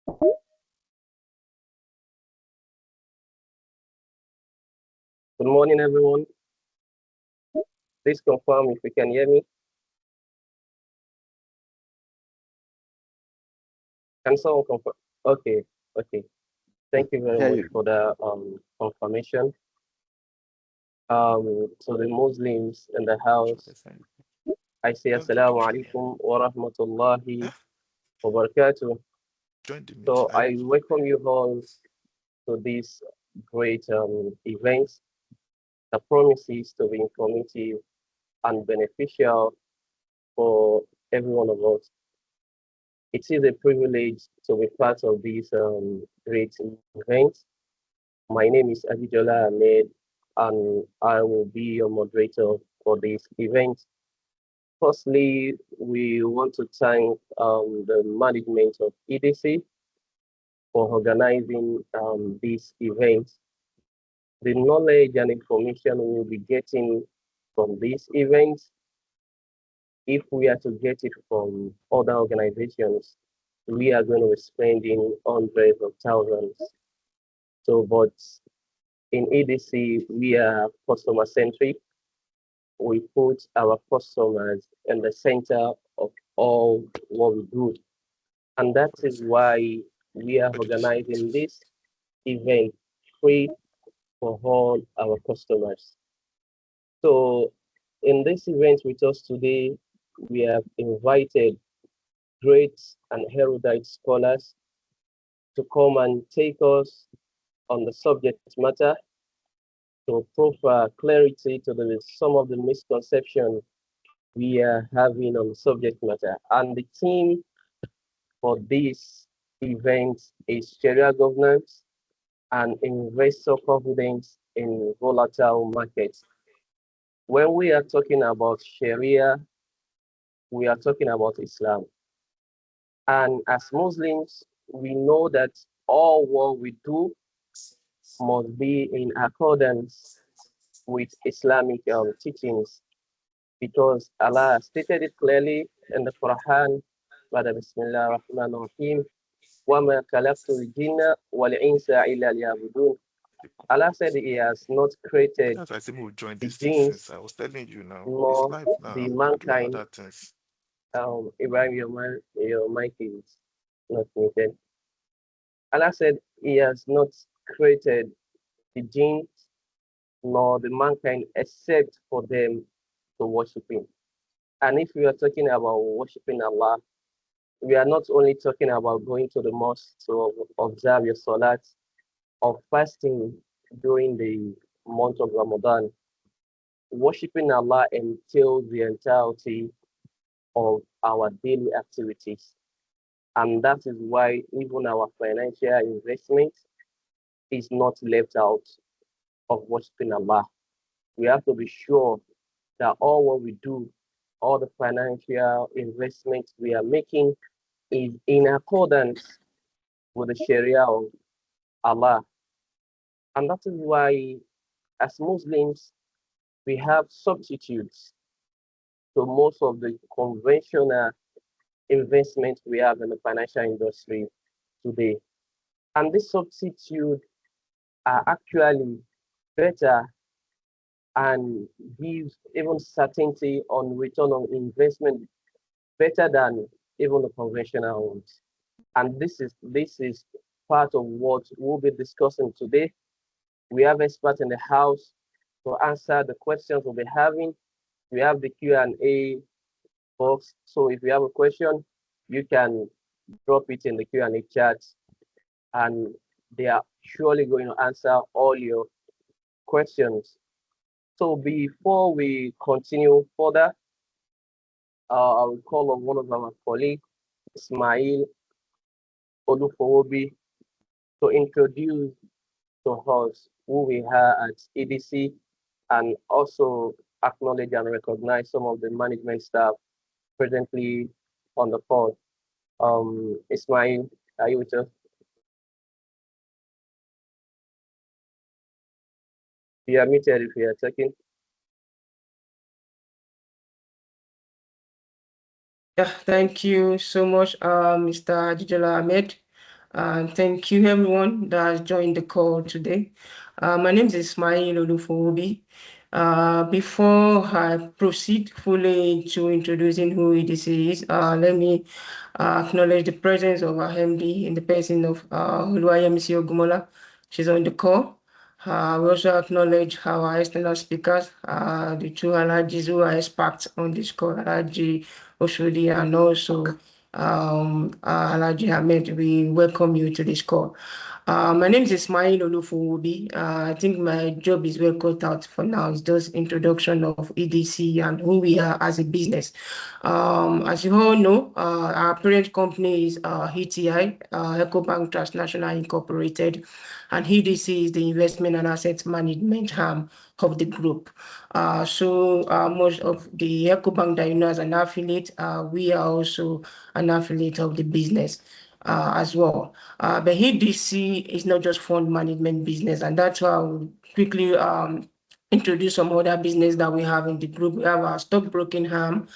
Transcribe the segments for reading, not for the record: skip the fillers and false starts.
Good morning, everyone. Please confirm if you can hear me. Can someone confirm? Okay, okay. Thank you very Hear much you. for the confirmation. To the Muslims in the house, I say Don't think Assalamu you can hear me. alaikum wa rahmatullahi Huh? wa barakatuh. Join the meet. So I welcome you all to this great event that promises to be informative and beneficial for every one of us. It is a privilege to be part of this great event. My name is Abijola Ahmed, and I will be your moderator for this event. Firstly, we want to thank the management of EDC for organizing this event. The knowledge and information we will be getting from this event, if we are to get it from other organizations, we are going to be spending hundreds of thousands. So, but in EDC, we are customer centric. We put our customers in the center of all what we do. And that is why we are Where did you see it? organizing this event free for all our customers. So in this event with us today, we have invited great and erudite scholars to come and take us on the subject matter to provide clarity to some of the misconceptions we are having on the subject matter. And the theme for this event is Sharia governance and investor confidence in volatile markets. When we are talking about Sharia, we are talking about Islam. And as Muslims, we know that all what we do must be in accordance with Islamic teachings because Allah stated it clearly in the Quran, Bismillah ar-Rahman ar-Rahim, وَمَا خَلَقْتُ الْجِنَّ وَالْإِنسَ إِلَّا لِيَعْبُدُونَ. Allah said He has not created That's why I said we will join the this thing since jinns I was telling you now. It's nor live now. the I'm doing mankind. other things. Ibrahim, your mic is not muted. Allah said He has not created the jinns nor the mankind except for them to worship Him. And if we are talking about worshiping Allah, we are not only talking about going to the mosque to observe your salat or fasting during the month of Ramadan. Worshiping Allah entails the entirety of our daily activities. And that is why even our financial investment is not left out of worshiping Allah. We have to be sure that all what we do, all the financial investments we are making is in accordance with the Sharia of Allah. And that is why, as Muslims, we have substitutes to most of the conventional investments we have in the financial industry today. And these substitutes are actually better and gives even certainty on return on investment better than even the conventional ones. And this is part of what we'll be discussing today. We have experts in the house to answer the questions we'll be having. We have the Q&A box. So if you have a question, you can drop it in the Q&A chat and they are surely going to answer all your questions. So before we continue further, I will call on one of our colleagues, Ismail Olufowobi, to introduce to us who we are at EDC and also acknowledge and recognize some of the management staff presently on the call. Ismail, are you with us? You are muted if you are talking. Yeah, thank you so much, Mr. Ajijola Ahmed. Thank you, everyone that has joined the call today. My name is Ismail Olufowobi. Before I proceed fully to introducing who this is, let me acknowledge the presence of our MD in the person of Oluwayemisi Ogumola. She's on the call. We also acknowledge our external speakers, the two Alhajis who are experts on this call, Alhaji Oshodi and also Alhaji Ahmed. We welcome you to this call. My name is Ismail Olufowobi. I think my job is well cut out for now. It's just introduction of EDC and who we are as a business. As you all know, our parent company is ETI, EcoBank Transnational Incorporated, and EDC is the investment and asset management arm of the group. Most of the EcoBank that you know as an affiliate, we are also an affiliate of the business as well. But EDC is not just fund management business, and that's why I will quickly introduce some other business that we have in the group. We have our stockbroking arm.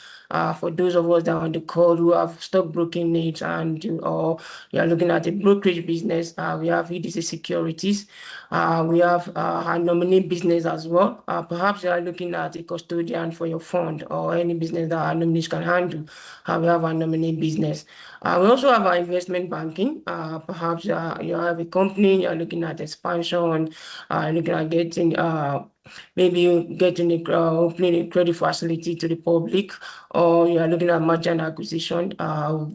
For those of us that are on the call who have stockbroking needs and or you are looking at a brokerage business, we have EDC Securities. We have our nominee business as well. Perhaps you are looking at a custodian for your fund or any business that our nominees can handle. We have our nominee business. We also have our investment banking. Perhaps you have a company, you're looking at expansion, looking at getting maybe getting opening a credit facility to the public, or you are looking at merger and acquisition.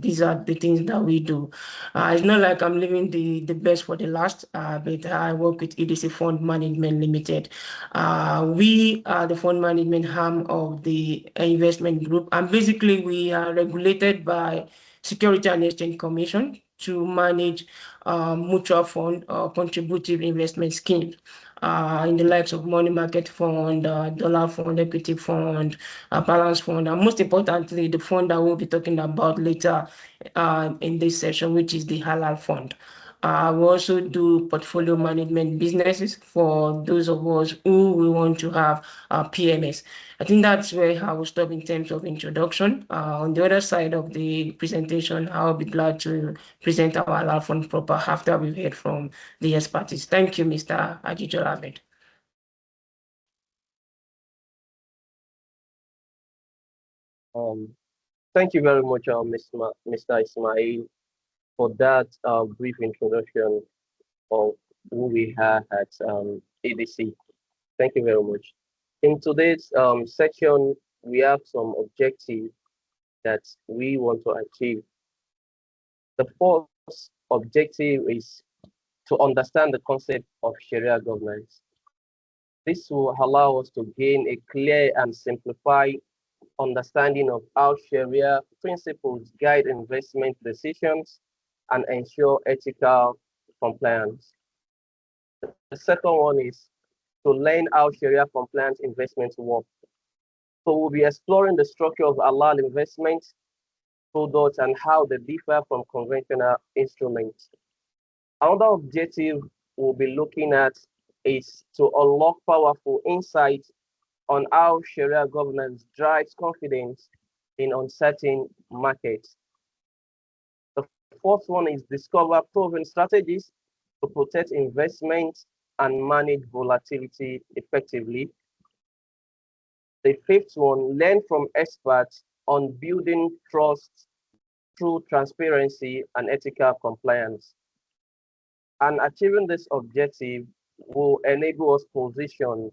These are the things that we do. It's not like I'm leaving the best for the last, but I work with EDC Fund Management Limited. We are the fund management arm of the investment group, and basically we are regulated by Security and Exchange Commission to manage mutual fund or contributive investment schemes in the likes of money market fund, dollar fund, equity fund, balance fund, and most importantly, the fund that we'll be talking about later in this session, which is the halal fund. We also do portfolio management businesses for those of us who we want to have PMS. I think that's where I will stop in terms of introduction. On the other side of the presentation, I'll be glad to present our halal fund proper after we've heard from the expertise. Thank you, Mr. Ajijol Ahmed. Um, Thank you very much, Mr. Ismail, for that brief introduction of who we are at ADC. Thank you very much. In today's section, we have some objectives that we want to achieve. The first objective is to understand the concept of Sharia governance. This will allow us to gain a clear and simplified understanding of how Sharia principles guide investment decisions and ensure ethical compliance. The second one is to learn how Sharia compliant investments work. So we'll be exploring the structure of halal investments, products, and how they differ from conventional instruments. Another objective we'll be looking at is to unlock powerful insights on how Sharia governance drives confidence in uncertain markets. The fourth one is discover proven strategies to protect investments and manage volatility effectively. The fifth one, learn from experts on building trust through transparency and ethical compliance. And achieving this objective will enable us position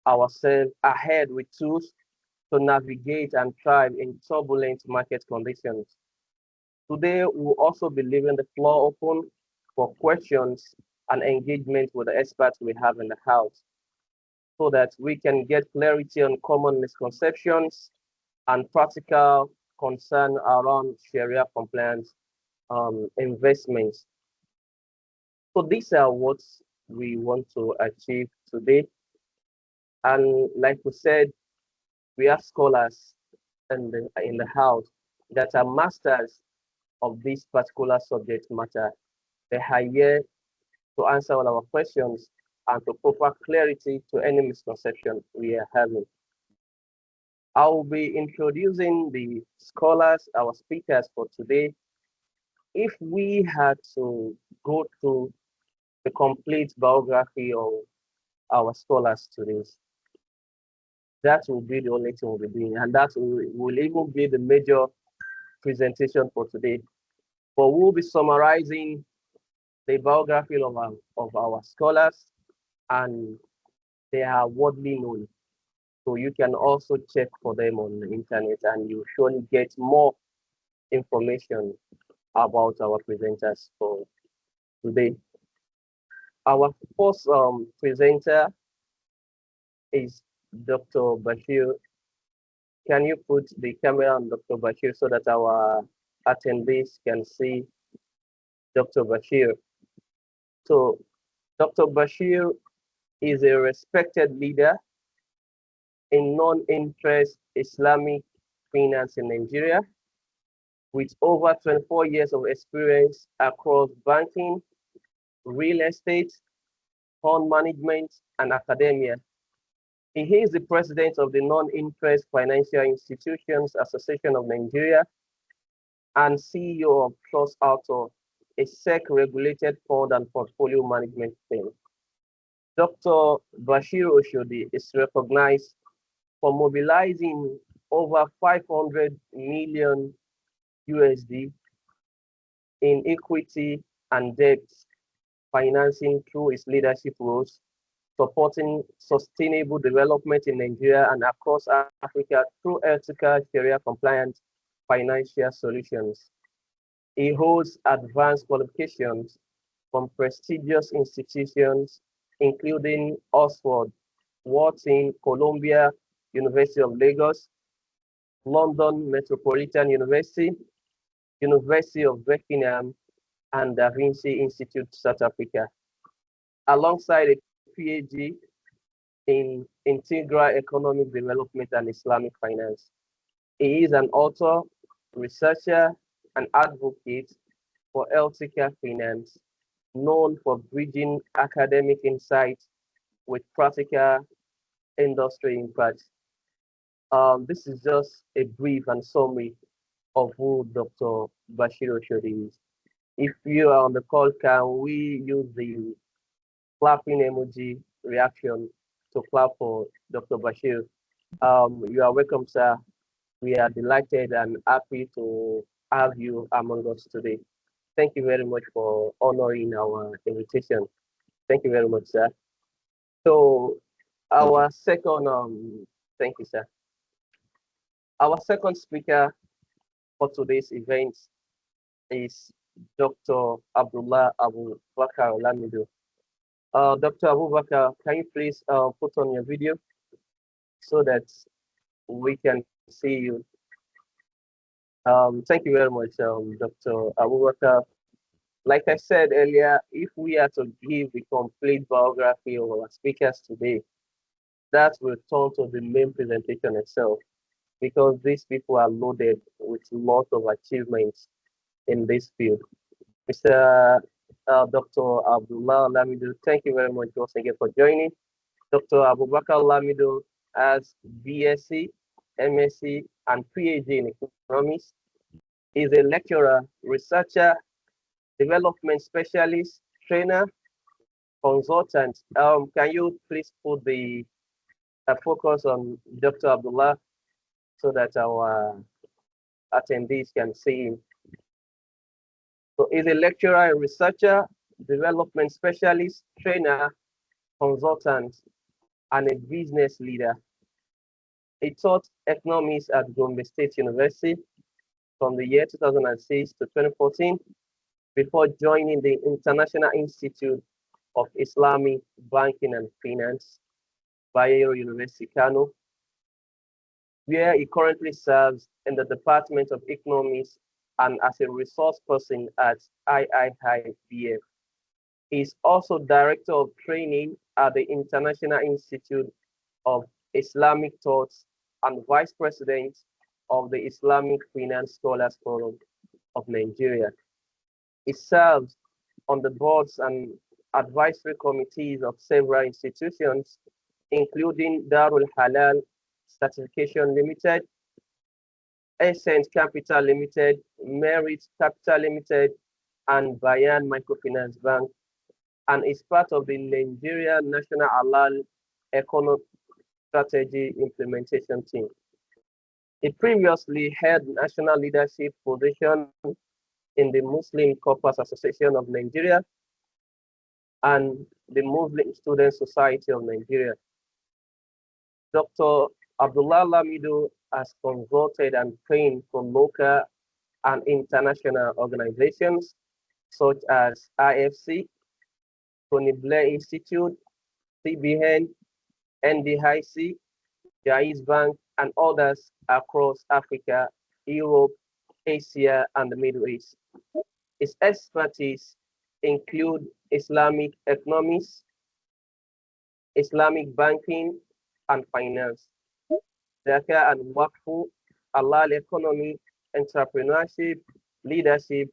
ourselves ahead with tools to navigate and thrive in turbulent market conditions. Today, we'll also be leaving the floor open for questions and engagement with the experts we have in the house so that we can get clarity on common misconceptions and practical concern around Sharia compliance investments. So these are what we want to achieve today. And like we said, we have scholars in the house that are masters of this particular subject matter. They are here to answer all our questions and to provide clarity to any misconception we are having. I will be introducing the scholars, our speakers for today. if we had to go through the complete biography of our scholars today, that will be the only thing we'll be doing, and that will even be the major presentation for today. But we'll be summarizing the biography of our scholars, and they are widely known. So you can also check for them on the internet, and you surely get more information about our presenters for today. Our first presenter is Dr. Bashir. Can you put the camera on Dr. Bashir so that our attendees can see Dr. Bashir? So Dr. Bashir is a respected leader in non-interest Islamic finance in Nigeria with over 24 years of experience across banking, real estate, fund management, and academia. He is the president of the Non-Interest Financial Institutions Association of Nigeria and CEO of Trust Auto, a SEC-regulated fund and portfolio management firm. Dr. Bashir Oshodi is recognized for mobilizing over 500 million USD in equity and debt financing through his leadership roles, supporting sustainable development in Nigeria and across Africa through ethical Sharia compliant financial solutions. He holds advanced qualifications from prestigious institutions, including Oxford, Wharton, Columbia University of Lagos, London Metropolitan University, University of Buckingham, and Da Vinci Institute, South Africa, alongside a PhD in integral economic development and Islamic finance. He is an author, researcher, and advocate for healthcare finance, known for bridging academic insights with practical industry impact. This is just a brief and summary of who Dr. Bashir Oshodi is. If you are on the call, can we use the clapping emoji reaction to clap for Dr. Bashir? You are welcome, sir. We are delighted and happy to have you among us today. Thank you very much for honoring our invitation. Thank you very much, sir. So Thank you. our second, thank you, sir. Our second speaker for today's event is Dr. Abdullah Abu Bakr Lamido. Dr. Abu Bakr, can you please put on your video so that we can see you? Thank you very much, Dr. Abu Bakr. Like I said earlier, if we are to give the complete biography of our speakers today, that will turn to the main presentation itself, because these people are loaded with lots of achievements in this field. Mr. Dr. Abdullah Lamido, thank you very much once again for joining. Dr. Abubakar Lamido has BSc, MSc, and PhD in economics. He's a lecturer, researcher, development specialist, trainer, consultant. Can you please put the focus on Dr. Abdullah so that our attendees can see him? So he's a lecturer and researcher, development specialist, trainer, consultant, and a business leader. He taught economics at Gombe State University from the year 2006 to 2014 before joining the International Institute of Islamic Banking and Finance, Bayero University, Kano, where he currently serves in the Department of Economics and as a resource person at IIIBF. He is also Director of Training at the International Institute of Islamic Thought and Vice President of the Islamic Finance Scholars Forum of Nigeria. He serves on the boards and advisory committees of several institutions, including Darul Halal Certification Limited, Essence Capital Limited, Merit Capital Limited, and Bayan Microfinance Bank, and is part of the Nigeria National Halal Economic Strategy Implementation Team. He previously held national leadership position in the Muslim Corpus Association of Nigeria and the Muslim Student Society of Nigeria. Dr. Abdullah Lamido has consulted and trained for local and international organizations such as IFC, Tony Blair Institute, CBN, NDIC, Jais Bank, and others across Africa, Europe, Asia, and the Middle East. His expertise include Islamic economics, Islamic banking, and finance, Zakah and Waqfu, halal economy, entrepreneurship, leadership,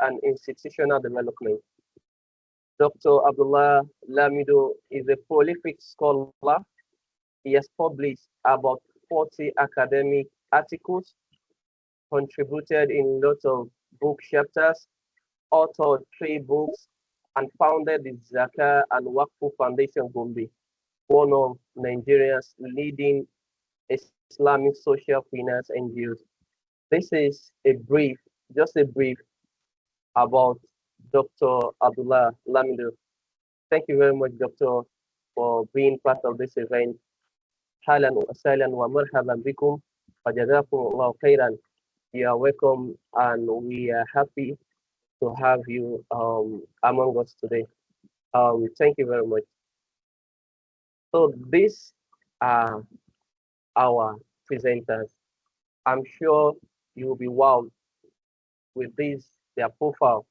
and institutional development. Dr. Abdullah Lamido is a prolific scholar. He has published about 40 academic articles, contributed in lots of book chapters, authored 3 books, and founded the Zakah and Waqfu Foundation Gombe, one of Nigeria's leading Islamic social finance NGOs. This is just a brief about Dr. Abdullah Lamido. Thank you very much, Doctor, for being part of this event. Halan wa sahlan wa marhaban bikum wa jazakumullahu khairan. You are welcome, and we are happy to have you among us today. Thank you very much. So these are our presenters. I'm sure you will be wowed with their profile.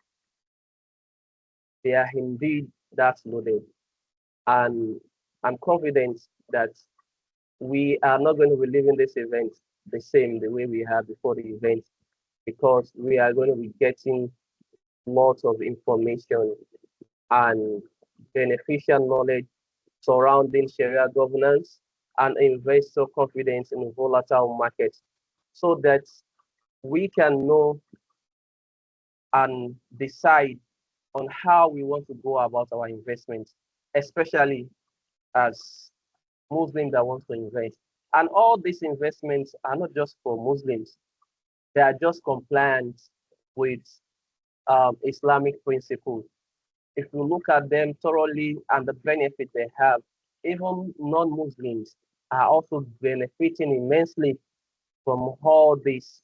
They are indeed that loaded. And I'm confident that we are not going to be leaving this event the way we had before the event, because we are going to be getting lots of information and beneficial knowledge surrounding Sharia governance and investor confidence in volatile markets, so that we can know and decide on how we want to go about our investments, especially as Muslims that want to invest. And all these investments are not just for Muslims, they are just compliant with Islamic principles. If you look at them thoroughly and the benefit they have, even non-Muslims are also benefiting immensely from all these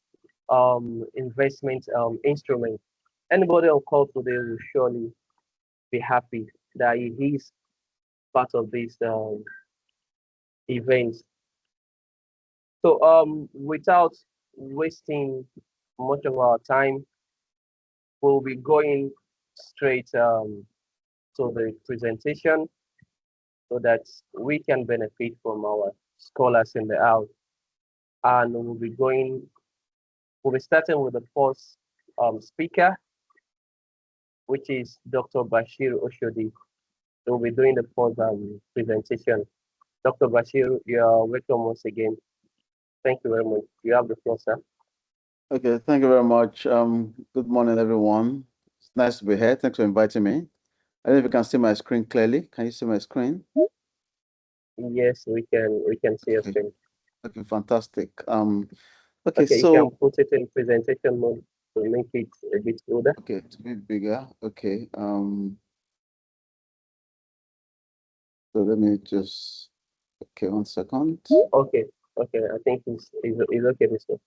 investment instruments. Anybody on call today will surely be happy that he is part of these events. So without wasting much of our time, we'll be going straight to the presentation so that we can benefit from our scholars in the house. And we'll be starting with the first speaker, which is Dr. Bashir Oshodi. We'll be doing the first presentation. Dr. Bashir, you are welcome once again. Thank you very much. You have the floor, sir. Okay, thank you very much. Good morning, everyone. It's nice to be here. Thanks for inviting me. I don't know if you can see my screen clearly. Can you see my screen? Yes, we can see your screen. Okay, fantastic. Okay, so you can put it in presentation mode to make it a bit older. okay, to be bigger. Okay. So let me just. Okay, 1 second. Okay, I think it's okay this one.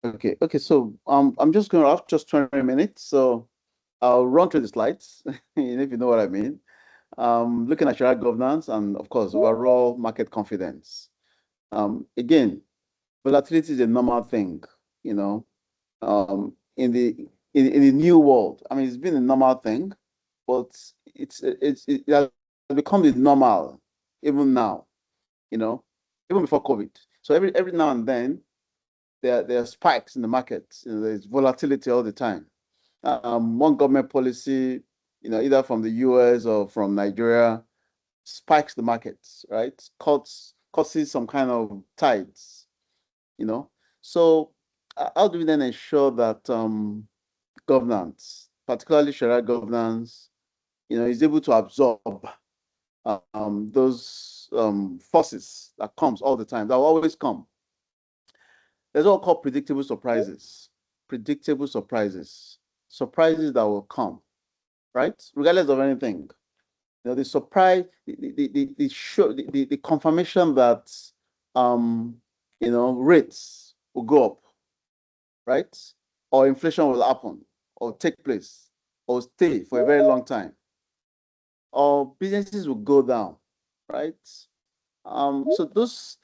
Okay. So I'm just going to have just 20 minutes. So I'll run through the slides, if you know what I mean. Looking at Sharia governance and, of course, overall market confidence. Again, volatility is a normal thing, in the new world. I mean, it's been a normal thing, but it has become the normal even now, even before COVID. So every now and then there are spikes in the markets. There's volatility all the time. One government policy, either from the US or from Nigeria, spikes the markets, right? Causes some kind of tides, So how do we then ensure that governance, particularly Shariah governance, is able to absorb those forces that comes all the time, that will always come. There's what called predictable surprises. Predictable surprises. Surprises that will come, right? Regardless of anything. The surprise, the confirmation that rates will go up, right? Or inflation will happen, or take place, or stay for a very long time, or businesses will go down, right? So those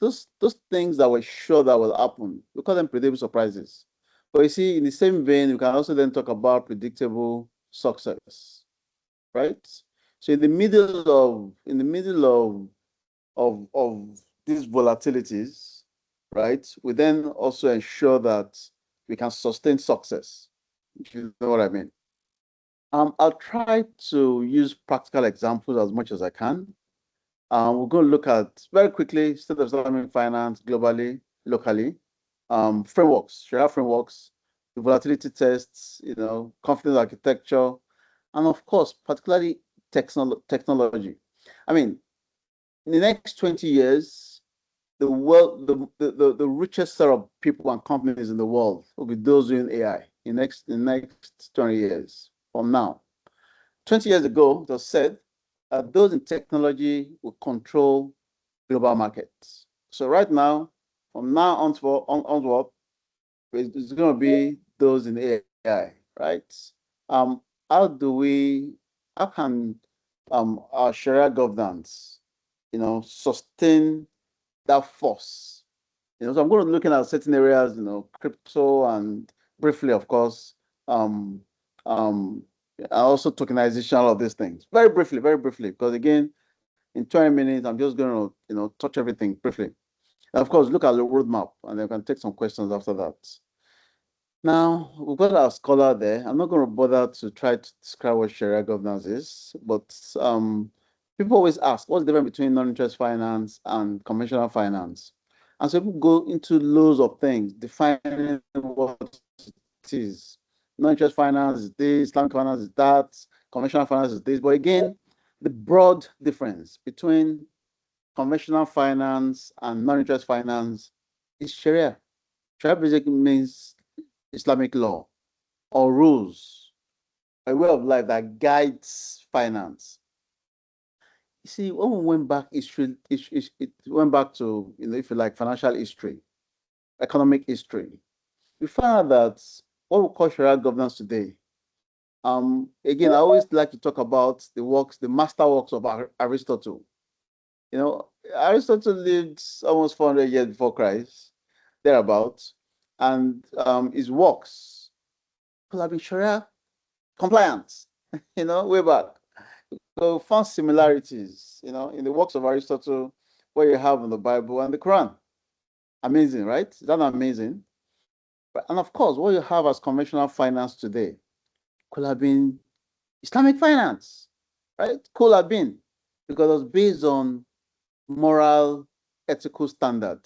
things that we're sure that will happen, we call them predictable surprises. But you see, in the same vein, we can also then talk about predictable success, right? So in the middle of these volatilities, right, we then also ensure that we can sustain success, if you know what I mean. I'll try to use practical examples as much as I can. We're going to look at very quickly state of Islamic finance globally, locally, frameworks, Sharia frameworks, the volatility tests, confidence architecture, and of course, particularly technology. I mean, in the next 20 years, the world, the richest set of people and companies in the world will be those doing AI in the next 20 years from now. 20 years ago, it was said that those in technology will control global markets. So right now, from now onward, it's going to be those in AI, right? How can our Sharia governance, sustain that force? So I'm going to be looking at certain areas, crypto and briefly, of course, and also tokenization, all of these things. Very briefly, because again, in 20 minutes, I'm just going to, touch everything briefly. And of course, look at the roadmap, and then we can take some questions after that. Now, we've got our scholar there. I'm not going to bother to try to describe what Sharia governance is, but people always ask, what's the difference between non-interest finance and conventional finance? And so people go into loads of things, defining what it is. Non-interest finance is this, Islamic finance is that, conventional finance is this. But again, the broad difference between conventional finance and non-interest finance is Sharia. Sharia basically means Islamic law or rules, a way of life that guides finance. You see, when we went back history, it went back to, if you like, financial history, economic history. We found out that what we call Sharia governance today, again, I always like to talk about the master works of Aristotle. Aristotle lived almost 400 years before Christ, thereabouts, and his works could have been Sharia compliant, way back. So we found similarities, in the works of Aristotle, what you have in the Bible and the Quran. Amazing, right? Is that amazing? And of course, what you have as conventional finance today could have been Islamic finance, right? Could have been, because it was based on moral, ethical standard.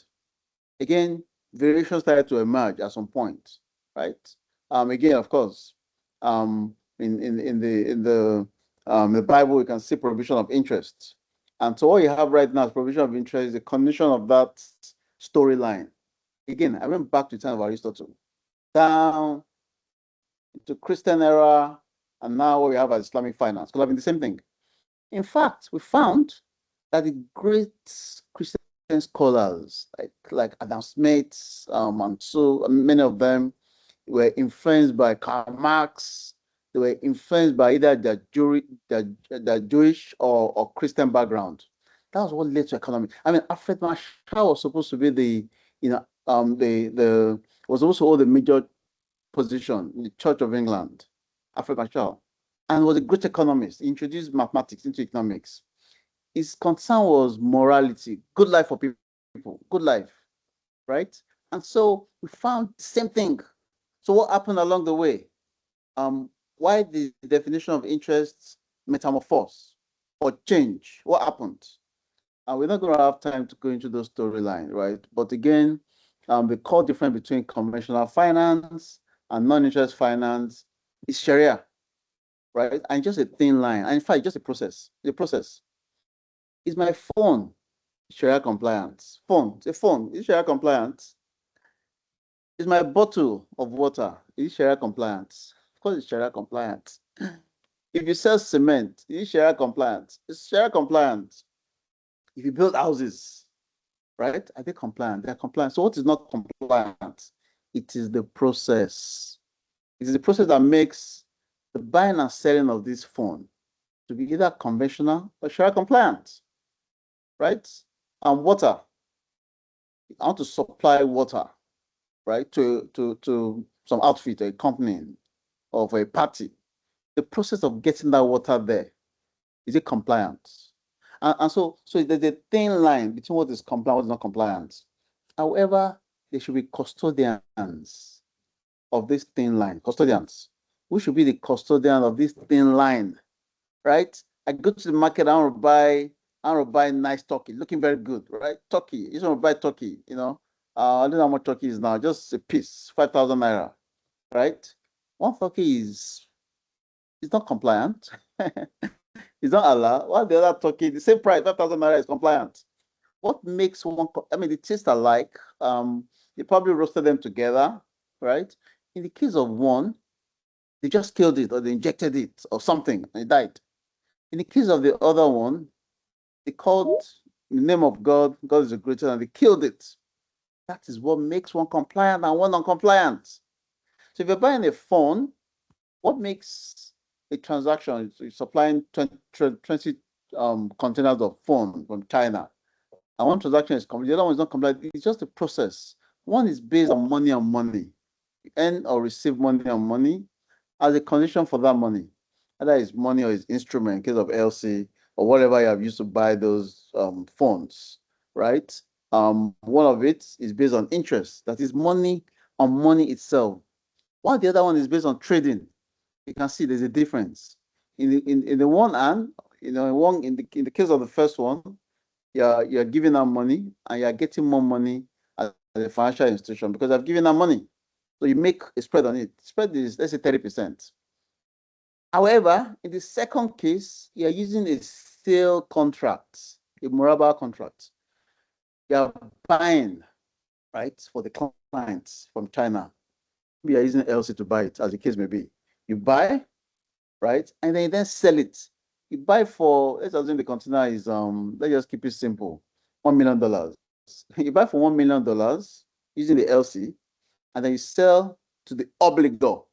Again, variations started to emerge at some point, right? Again, of course, in the Bible, you can see provision of interest. And so what you have right now is provision of interest, the condition of that storyline. Again, I went back to the time of Aristotle, down to Christian era, and now what we have as Islamic finance could have been the same thing. In fact, we found that the great Christian scholars like Adam Smith, and so many of them were influenced by Karl Marx. They were influenced by either their Jewish or Christian background. That was what led to economy. I mean, Alfred Marshall was supposed to be was supposed to hold a major position in the Church of England, Alfred Marshall, and was a great economist. He introduced mathematics into economics. His concern was morality, good life for people, good life, right? And so we found the same thing. So what happened along the way? Why the definition of interest metamorphose or change? What happened? And we're not going to have time to go into those storylines, right? But again, the core difference between conventional finance and non-interest finance is Sharia, right? And just a thin line. And in fact, just a process. The process is my phone Sharia compliant. Phone, it's a phone. Is Sharia compliant? Is my bottle of water is Sharia compliant? Of course, it's Sharia compliant. If you sell cement, is Sharia compliant? It's Sharia compliant. If you build houses, right? Are they compliant? They're compliant. So what is not compliant? It is the process. It is the process that makes the buying and selling of this phone to be either conventional or Sharia compliant, right? And water. I want to supply water, right, to some outfit, a company, or for a party. The process of getting that water there, is it compliant? And so there's a thin line between what is compliant and what is not compliant. However, there should be custodians of this thin line. Custodians. Who should be the custodian of this thin line? Right? I go to the market, I want to buy nice turkey, looking very good, right? Turkey. You just want to buy turkey, I don't know how much turkey is now, just a piece, 5,000 naira, right? One turkey is not compliant. It's not allowed. While the other turkey, the same price, 5,000 naira is compliant. What makes one, they taste alike. They probably roasted them together, right? In the case of one, they just killed it or they injected it or something and it died. In the case of the other one, they called in the name of God, God is the greatest, and they killed it. That is what makes one compliant and one non-compliant. So if you're buying a phone, what makes a transaction? You're supplying 20 containers of phone from China. And one transaction is complete, the other one is not compliant. It's just a process. One is based on money. You earn or receive money on money as a condition for that money. Either it's money or it's instrument in case of LC or whatever you have used to buy those phones, right? One of it is based on interest, that is money on money itself. While the other one is based on trading. You can see there's a difference. In the one hand, in the case of the first one, you're giving out money and you're getting more money at the financial institution because I've given out money. So you make a spread on it. Spread is, let's say, 30%. However, in the second case, you're using a sale contract, a Muraba contract. You're buying, right, for the clients from China. We are using LC to buy it, as the case may be. You buy, right, and then you then sell it. You buy for, let's assume the container is, let's just keep it simple, $1 million. You buy for $1 million using the LC, and then you sell to the obligor,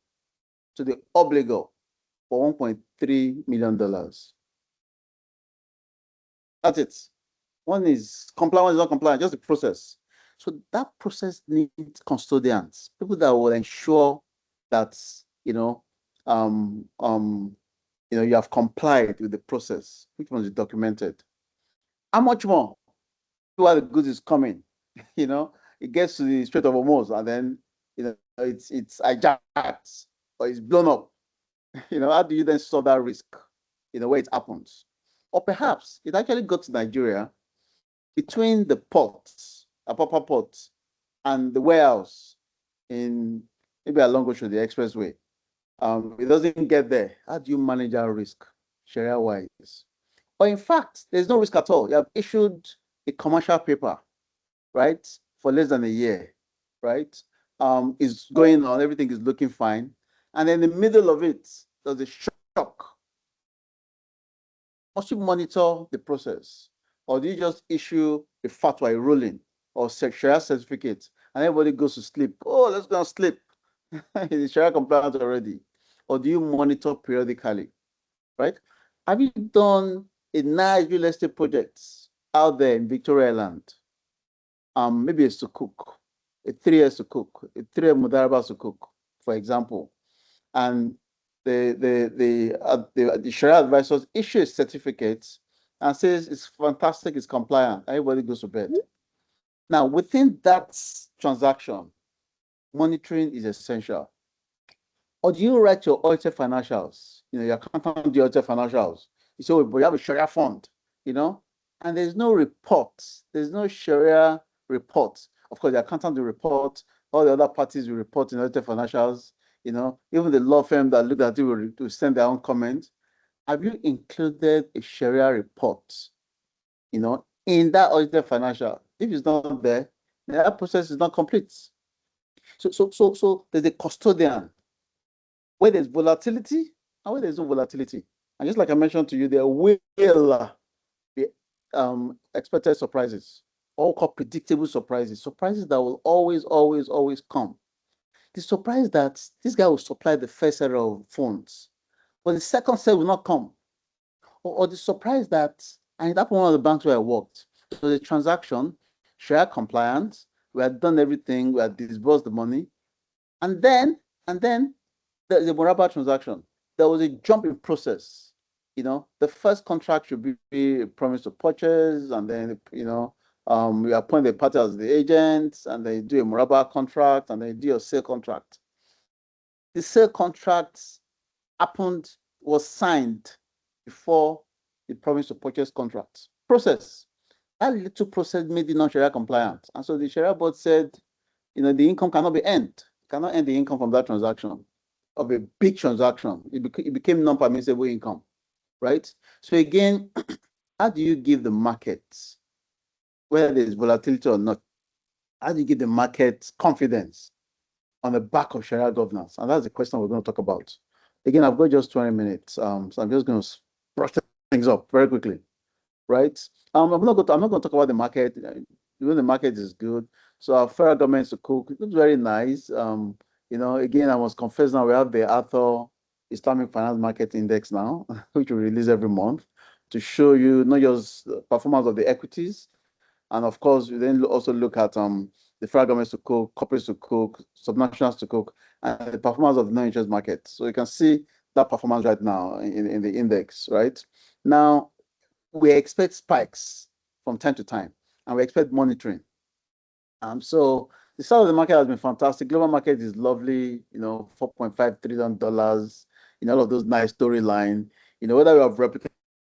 for $1.3 million. That's it. One is compliant, one is not compliant, just the process. So that process needs custodians, people that will ensure that you have complied with the process, which must be documented. How much more? While the goods is coming, it gets to the Strait of Hormuz, and then it's hijacked or it's blown up. How do you then solve that risk? Where it happens, or perhaps it actually got to Nigeria between the ports, Apapa port, and the warehouse in maybe along Ocean, the expressway. It doesn't get there. How do you manage our risk, Sharia-wise? Or in fact, there's no risk at all. You have issued a commercial paper, right, for less than a year, right? It's going on, everything is looking fine. And in the middle of it, there's a shock. Must you monitor the process? Or do you just issue a fatwa, a ruling, or Sharia certificate, and everybody goes to sleep? Oh, let's go and sleep. It's Sharia compliant already. Or do you monitor periodically, right? Have you done a nice real estate project out there in Victoria Island? Maybe it's to cook, a 3 years to cook, a 3 year mudarabas to cook, for example. And the Sharia advisors issue a certificate and says it's fantastic, it's compliant. Everybody goes to bed. Now, within that transaction, monitoring is essential. Or do you write your audited financials? Your accountant do audited financials. You say, but you have a Sharia fund, and there's no report. There's no Sharia report Of course, the accountant will report, all the other parties will report in audited financials, even the law firm that looked at it will send their own comments. Have you included a Shariah report, in that audited financial? If it's not there, that process is not complete. So there's a custodian where there's volatility and where there's no volatility. And just like I mentioned to you, there will be expected surprises, all called predictable surprises that will always, always, always come. The surprise that this guy will supply the first set of phones, but the second set will not come. Or the surprise that, and it happened one of the banks where I worked. So the transaction, share compliance, we had done everything, we had disbursed the money, and then the Moraba transaction, there was a jump in process. The first contract should be a promise to purchase, and then we appoint the party as the agent, and they do a Moraba contract, and they do a sale contract. The sale contract was signed before the promise to purchase contract process. That little process made it non-Sharia compliant. And so the Sharia board said, the income cannot be earned. Cannot earn the income from that transaction, of a big transaction. It became non-permissible income, right? So again, how do you give the market, whether there's volatility or not, how do you give the market confidence on the back of Sharia governance? And that's the question we're going to talk about. Again, I've got just 20 minutes, so I'm just going to brush things up very quickly, right? I'm not going to talk about the market. The market is good. So our federal government sukuk, it looks very nice. Again, I must confess now, we have the Arthur Islamic Finance Market Index now, which we release every month to show you not just the performance of the equities, and of course, we then also look at the federal government sukuk, corporate sukuk, subnational sukuk, and the performance of the non-interest market. So you can see that performance right now in the index, right? Now, we expect spikes from time to time, and we expect monitoring. So the start of the market has been fantastic. Global market is lovely, $4.5 trillion, all of those nice storyline. Whether we have replicated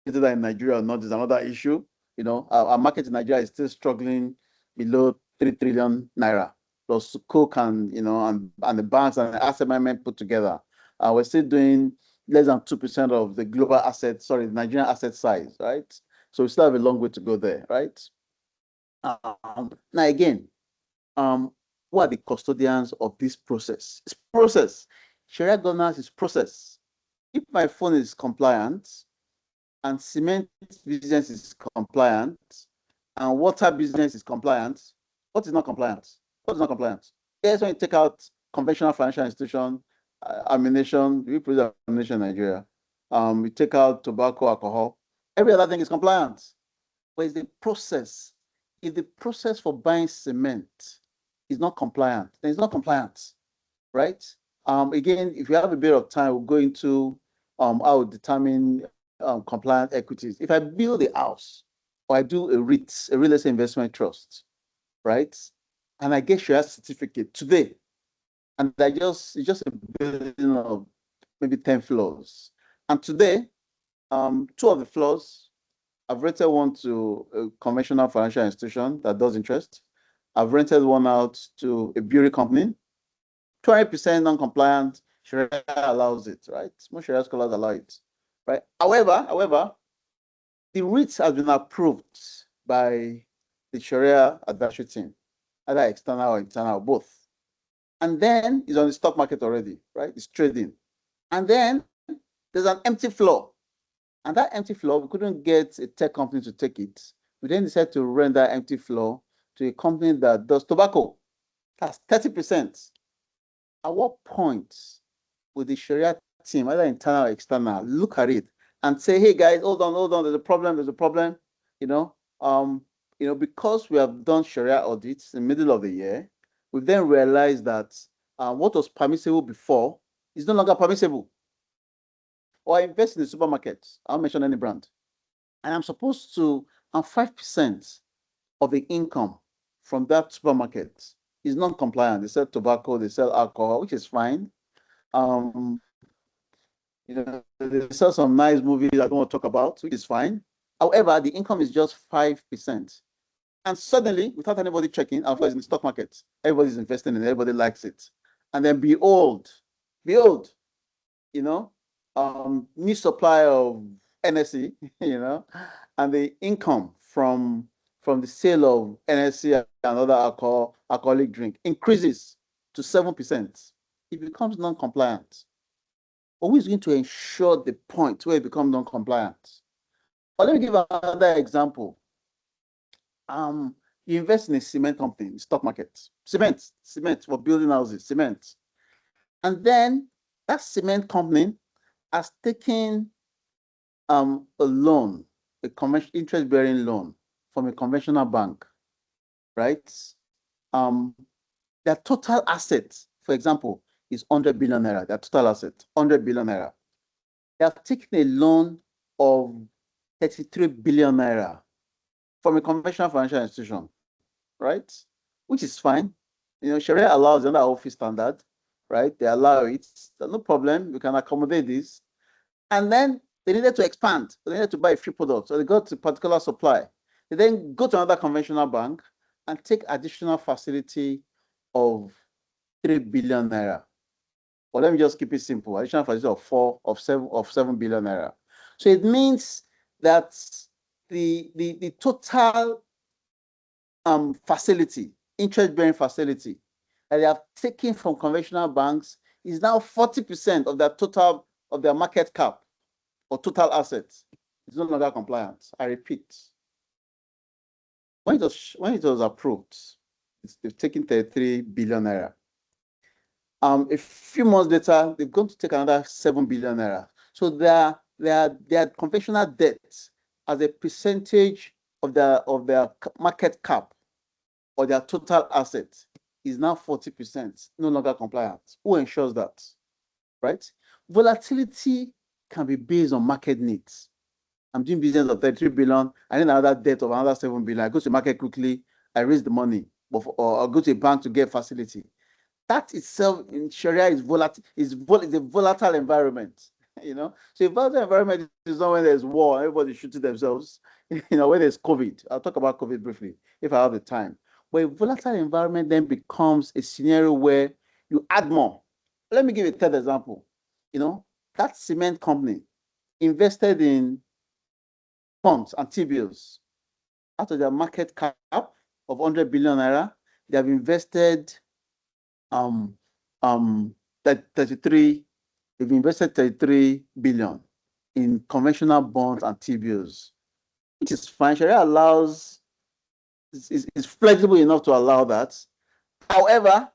that in Nigeria or not is another issue. Our market in Nigeria is still struggling below 3 trillion naira. Plus Coke and the banks and the asset management put together. We're still doing less than 2% of the global the Nigerian asset size, right? So we still have a long way to go there, right? Now again, who are the custodians of this process? It's process. Sharia governance is process. If my phone is compliant, and cement business is compliant, and water business is compliant, what is not compliant? What is not compliant? Yes, when you take out conventional financial institution, ammunition, we produce ammunition in Nigeria. We take out tobacco, alcohol. Every other thing is compliant. But it's the process. If the process for buying cement is not compliant, then it's not compliant, right? Again, if you have a bit of time, we'll go into how we determine compliant equities. If I build a house or I do a REIT, a real estate investment trust, right? And I get Sharia certificate today, and it's just a building of maybe 10 floors. And today, 2 of the floors, I've rented one to a conventional financial institution that does interest. I've rented one out to a beauty company. 20% non-compliant, Sharia allows it, right? Most Sharia scholars allow it, right? However, the REIT has been approved by the Sharia advisory team, either external or internal, both. And then it's on the stock market already, right? It's trading. And then there's an empty floor. And that empty floor, we couldn't get a tech company to take it. We then decided to rent that empty floor to a company that does tobacco. That's 30%. At what point would the Sharia team, either internal or external, look at it and say, hey guys, hold on, there's a problem, because we have done Sharia audits in the middle of the year, we've then realized that what was permissible before is no longer permissible. Or I invest in the supermarket, I won't mention any brand, and I'm supposed to have 5% of the income from that supermarket is non-compliant. They sell tobacco, they sell alcohol, which is fine. They sell some nice movies I don't want to talk about, which is fine. However, the income is just 5%. And suddenly, without anybody checking, of course, in the stock market, everybody's investing and everybody likes it. And then behold, you know, new supply of NSE, you know, and the income from the sale of NSE and other alcoholic drink increases to 7%. It becomes non-compliant. But who is going to ensure the point where it becomes non-compliant? But let me give another example. You invest in a cement company, in stock market, cement for building houses, cement. And then that cement company has taken a loan, a conventional interest-bearing loan from a conventional bank, right? Their total assets, for example, is 100 billion naira. Their total asset, 100 billion naira. They have taken a loan of 33 billion naira from a conventional financial institution, right? Which is fine. You know, Shariah allows under office standard, right? They allow it. So no problem. We can accommodate this. And then they needed to expand. They needed to buy a few products. So they got to particular supply. They then go to another conventional bank and take additional facility of 3 billion naira. Well, let me just keep it simple. Additional facility of 7 billion naira. So it means that the total facility, interest-bearing facility that they have taken from conventional banks is now 40% of their total of their market cap or total assets. It's no longer compliant. I repeat. When it was approved, they've taken 33 billion naira. A few months later, they've gone to take another 7 billion naira. So their conventional debt as a percentage of their market cap or their total assets is now 40%, no longer compliant. Who ensures that? Right? Volatility can be based on market needs. I'm doing business of 33 billion. I need another debt of another 7 billion. I go to the market quickly. I raise the money, or I'll go to a bank to get facility. That itself in Sharia is volatile. Is a volatile environment. You know, so a volatile environment is not when there's war, everybody shooting themselves. You know, when there's COVID. I'll talk about COVID briefly if I have the time. But a volatile environment then becomes a scenario where you add more. Let me give a third example. You know, that cement company invested in bonds and T-bills. Out of their market cap of 100 billion naira, they have invested 33. They've invested 33 billion in conventional bonds and T-bills, which is fine. Sharia allows is flexible enough to allow that. However,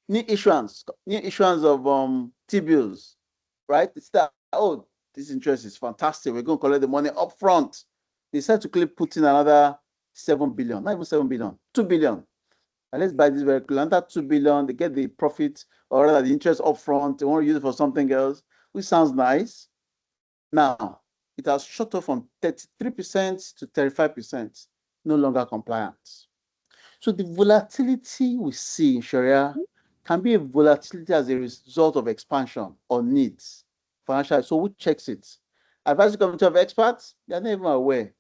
new issuance of T-bills, right? It's that, oh, this interest is fantastic. We're going to collect the money up front. They decided to quickly put in another 7 billion, not even 7 billion, 2 billion. And let's buy this vehicle. Under 2 billion, they get the profit or rather the interest up front. They want to use it for something else, which sounds nice. Now, it has shot up from 33% to 35%, no longer compliant. So the volatility we see in Sharia can be a volatility as a result of expansion or needs. Financial, so who checks it? Advisory committee of experts, they're not even aware.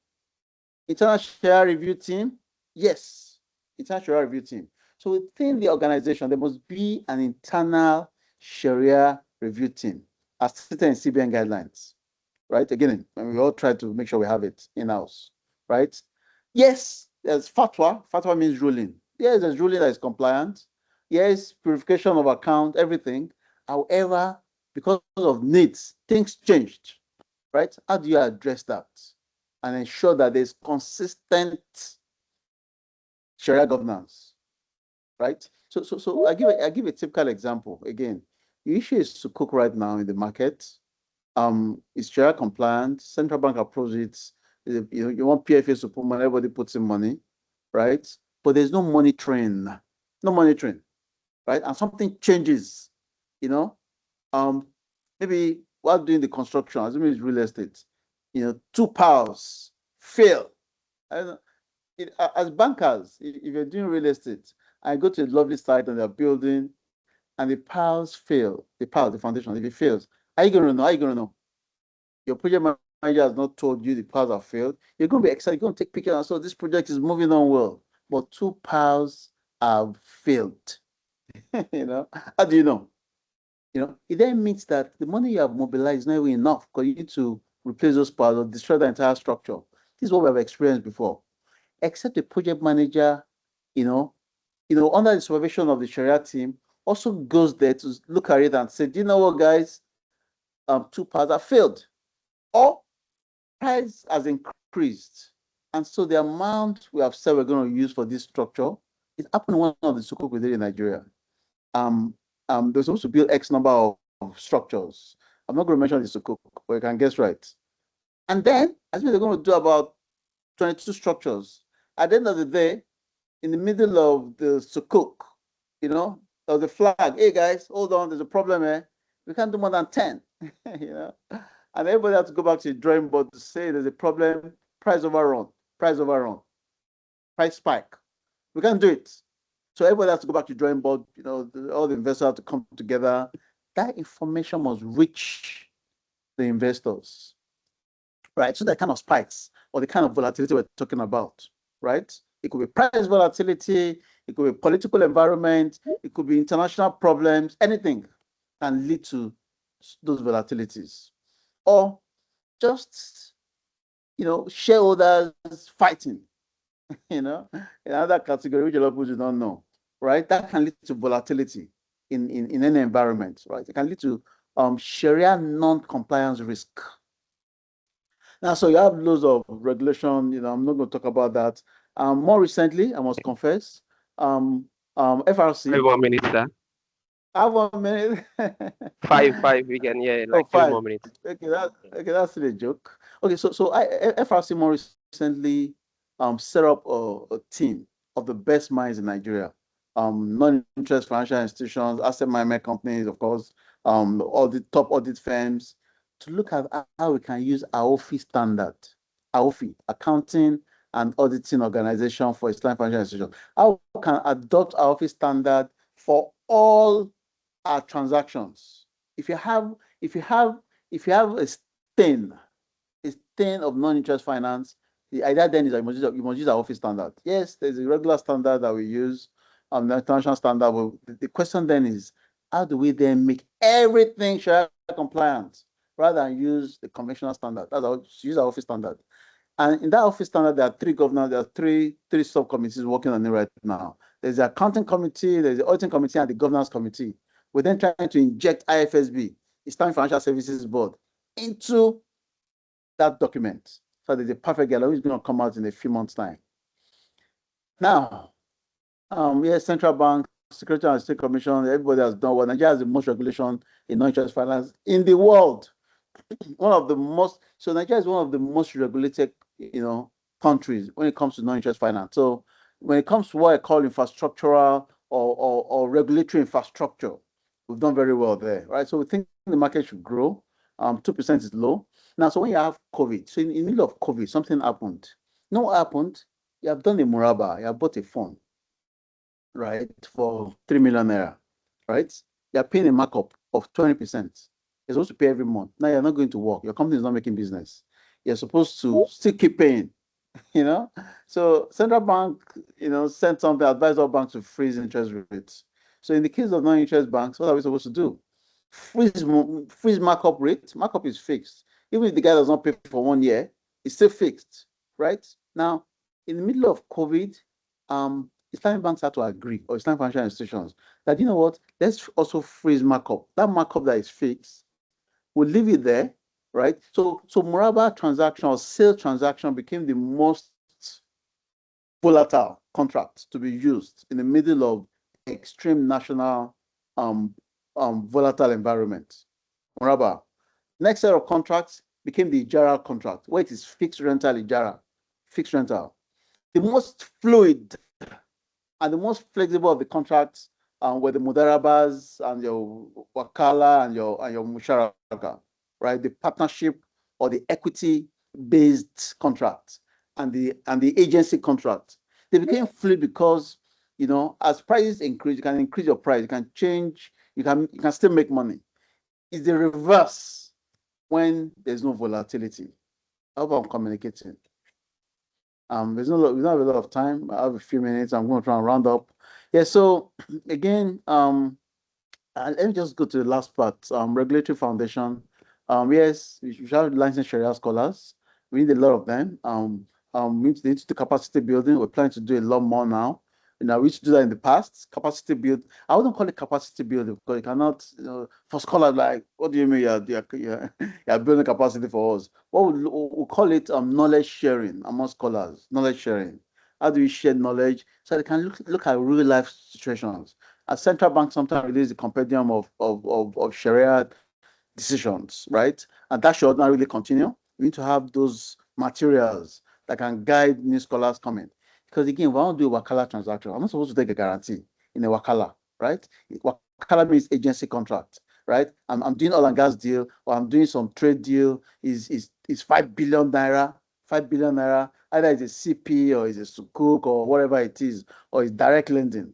Internal Sharia review team, yes, internal Sharia review team. So within the organization, there must be an internal Sharia review team as stated in CBN guidelines, right? Again, we all try to make sure we have it in-house, right? Yes, there's fatwa. Fatwa means ruling. Yes, there's ruling that is compliant. Yes, purification of account, everything. However, because of needs, things changed, right? How do you address that and ensure that there's consistent Sharia governance, right? So I give a typical example. Again, the issue is to cook right now in the market. It's Sharia compliant. Central bank approves it. You want PFA to put money, everybody puts in money, right? But there's no monitoring, right? And something changes, you know. Maybe while doing the construction, assuming it's real estate, you know, two piles fail. I don't know. As bankers, if you're doing real estate, I go to a lovely site and they're building, and the piles fail. The foundation, if it fails, are you going to know? Your project manager has not told you the pals have failed, you're going to be excited. You're going to take pictures and so this project is moving on well. But 2 pals have failed. How do you know? It then means that the money you have mobilized is not even enough for you to replace those parts or destroy the entire structure. This is what we have experienced before. Except the project manager, under the supervision of the Shariah team, also goes there to look at it and say, do you know what, guys? 2 parts have failed. Or price has increased. And so the amount we have said we're going to use for this structure is happening in one of the sukuk we did in Nigeria. They're supposed to build X number of structures. I'm not going to mention the sukuk, but you can guess right. And then, I think they're going to do about 22 structures. At the end of the day, in the middle of the sukuk, of the flag, hey guys, hold on, there's a problem here. We can't do more than 10, And everybody has to go back to the drawing board to say there's a problem, price overrun, price spike. We can't do it. So everybody has to go back to the drawing board, all the investors have to come together. That information must reach the investors, right? So that kind of spikes or the kind of volatility we're talking about, right? It could be price volatility, it could be political environment, it could be international problems, anything can lead to those volatilities. Or just, shareholders fighting, another category which a lot of people do not know, right? That can lead to volatility in any environment, right? It can lead to Sharia non-compliance risk. Now, so you have loads of regulation, I'm not going to talk about that. More recently, I must confess, FRC. 1 minute, sir. I have 1 minute. 5, we can, like 3 more minutes. Okay, that's still a joke. Okay, so FRC more recently set up a team of the best minds in Nigeria. Non-interest financial institutions, asset management companies, of course, all the top audit firms, to look at how we can use AOFI standard, AOFI, Accounting and Auditing Organization for Islamic Financial Institutions. How we can adopt AOFI standard for all our transactions. If you have a stain of non-interest finance, the idea then is that you must use our office standard. Yes, there's a regular standard that we use, the international standard. But the question then is, how do we then make everything Sharia compliant rather than use the conventional standard? That's how use our office standard. And in that office standard, there are 3 governors, there are three subcommittees working on it right now. There's the accounting committee, there's the auditing committee, and the governance committee. We're then trying to inject IFSB, Islamic Financial Services Board, into that document. So there's a perfect gallery which is going to come out in a few months' time. Now, yes, central bank, Secretary and State Commission, everybody has done well. Nigeria has the most regulation in non-interest finance in the world. Nigeria is one of the most regulated, countries when it comes to non-interest finance. So when it comes to what I call infrastructural or regulatory infrastructure, we've done very well there, right? So we think the market should grow. 2% is low. Now, so when you have COVID, so in the middle of COVID, something happened. You know what happened? You have done a muraba, you have bought a phone, right, for 3 million naira, right? You are paying a markup of 20%. You're supposed to pay every month. Now you're not going to work. Your company is not making business. You're supposed to still keep paying, So central bank, sent something, advised all banks to freeze interest rates. So in the case of non-interest banks, what are we supposed to do? Freeze markup rate. Markup is fixed. Even if the guy does not pay for 1 year, it's still fixed, right? Now, in the middle of COVID, Islamic banks had to agree, or Islamic financial institutions, that, you know what, let's also freeze markup. That markup that is fixed, we'll leave it there, right? So Muraba transaction or sale transaction became the most volatile contract to be used in the middle of extreme national volatile environment. Muraba. Next set of contracts became the Ijara contract, where it is fixed rental Ijara, fixed rental. The most fluid and the most flexible of the contracts were the Mudarabas and your Wakala and your Musharaka, right? The partnership or the equity-based contract and the agency contract. They became fluid because, as prices increase, you can increase your price, you can change, you can still make money. It's the reverse when there's no volatility. I hope I'm communicating. We don't have a lot of time. I have a few minutes. I'm going to try and round up. Yeah. So again, let me just go to the last part. Regulatory foundation. Yes, we should have licensed Sharia scholars. We need a lot of them. We need to do capacity building. We're planning to do a lot more now. We used to do that in the past. Capacity build. I wouldn't call it capacity building because you cannot, for scholars, like, what do you mean you're building capacity for us? What we'll call it knowledge sharing among scholars. Knowledge sharing. How do we share knowledge so they can look at real life situations? A central bank sometimes release a compendium of Sharia decisions, right? And that should not really continue. We need to have those materials that can guide new scholars coming. Because again, if I want to do a Wakala transaction, I'm not supposed to take a guarantee in a Wakala, right? Wakala means agency contract, right? I'm doing oil and gas deal, or I'm doing some trade deal, is 5 billion naira, 5 billion naira, either it's a CP or it's a sukuk or whatever it is, or it's direct lending.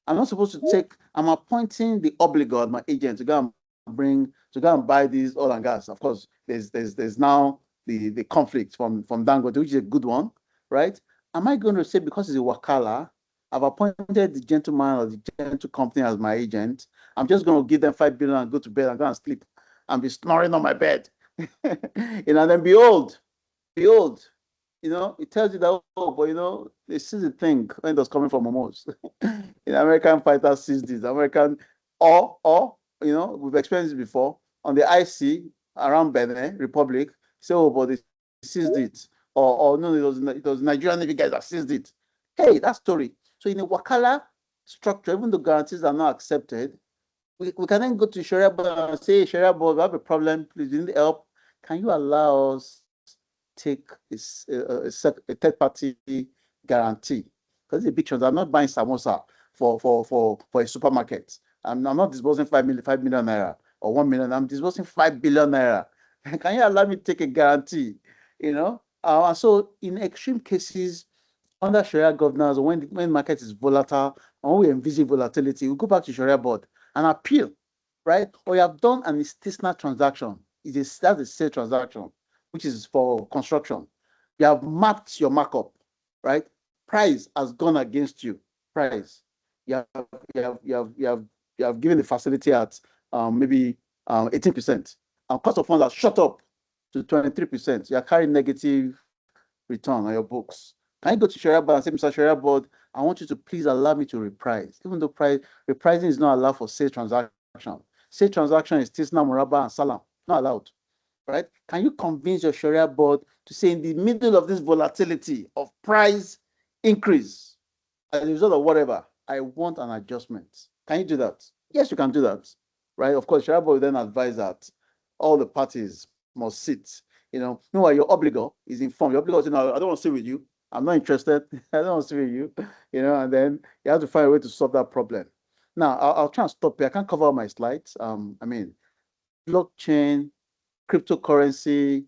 I'm not supposed to take, I'm appointing the obligor, my agent, to go and buy these oil and gas. Of course, there's now the conflict from Dangote, which is a good one, right? Am I going to say because it's a wakala, I've appointed the gentleman or the gentle company as my agent, I'm just going to give them 5 billion and go to bed and go and sleep and be snoring on my bed? And then behold, it tells you that, oh, but this is the thing when it was coming from Momos. American fighters seized this. We've experienced it before on the IC around Benin Republic. Say, oh, but they seized it. Or no, it was Nigerian Navy guys that seized it. Hey, that story. So in a Wakala structure, even though guarantees are not accepted, we can then go to Sharia board and say, Sharia board, we have a problem, please, you need help. Can you allow us take a third party guarantee? Because it's a big chance. I'm not buying samosa for a supermarket. I'm not disbursing 5 million naira or 1 million. I'm disbursing 5 billion naira. Can you allow me to take a guarantee? So in extreme cases, under Sharia governance, when market is volatile, and when we envisage volatility, we go back to Sharia board and appeal, right? Or you have done an institutional transaction. That's a sale transaction, which is for construction. You have mapped your markup, right? Price has gone against you. Price. You have given the facility at maybe 18%. And cost of funds has shot up to 23%. You are carrying negative return on your books. Can you go to Sharia board and say, Mr. Sharia board, I want you to please allow me to reprice, even though repricing is not allowed for sale transaction. Sale transaction is Tisna, Muraba, and Salam, not allowed, right? Can you convince your Sharia board to say in the middle of this volatility of price increase as a result of whatever, I want an adjustment? Can you do that? Yes, you can do that, right? Of course, Sharia board will then advise that all the parties must sit. Meanwhile, your obligor is informed. Your obligor says, no, I don't want to stay with you. I'm not interested. I don't want to stay with you. And then you have to find a way to solve that problem. Now, I'll try and stop here. I can't cover all my slides. Blockchain, cryptocurrency,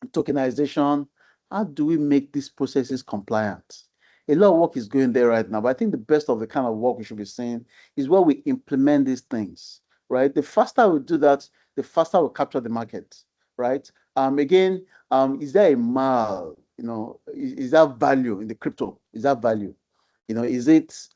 tokenization. How do we make these processes compliant? A lot of work is going there right now, but I think the best of the kind of work we should be seeing is where we implement these things, right? The faster we do that, the faster we capture the market, right? Again, is there a mal? Is that value in the crypto? Is that value? Does it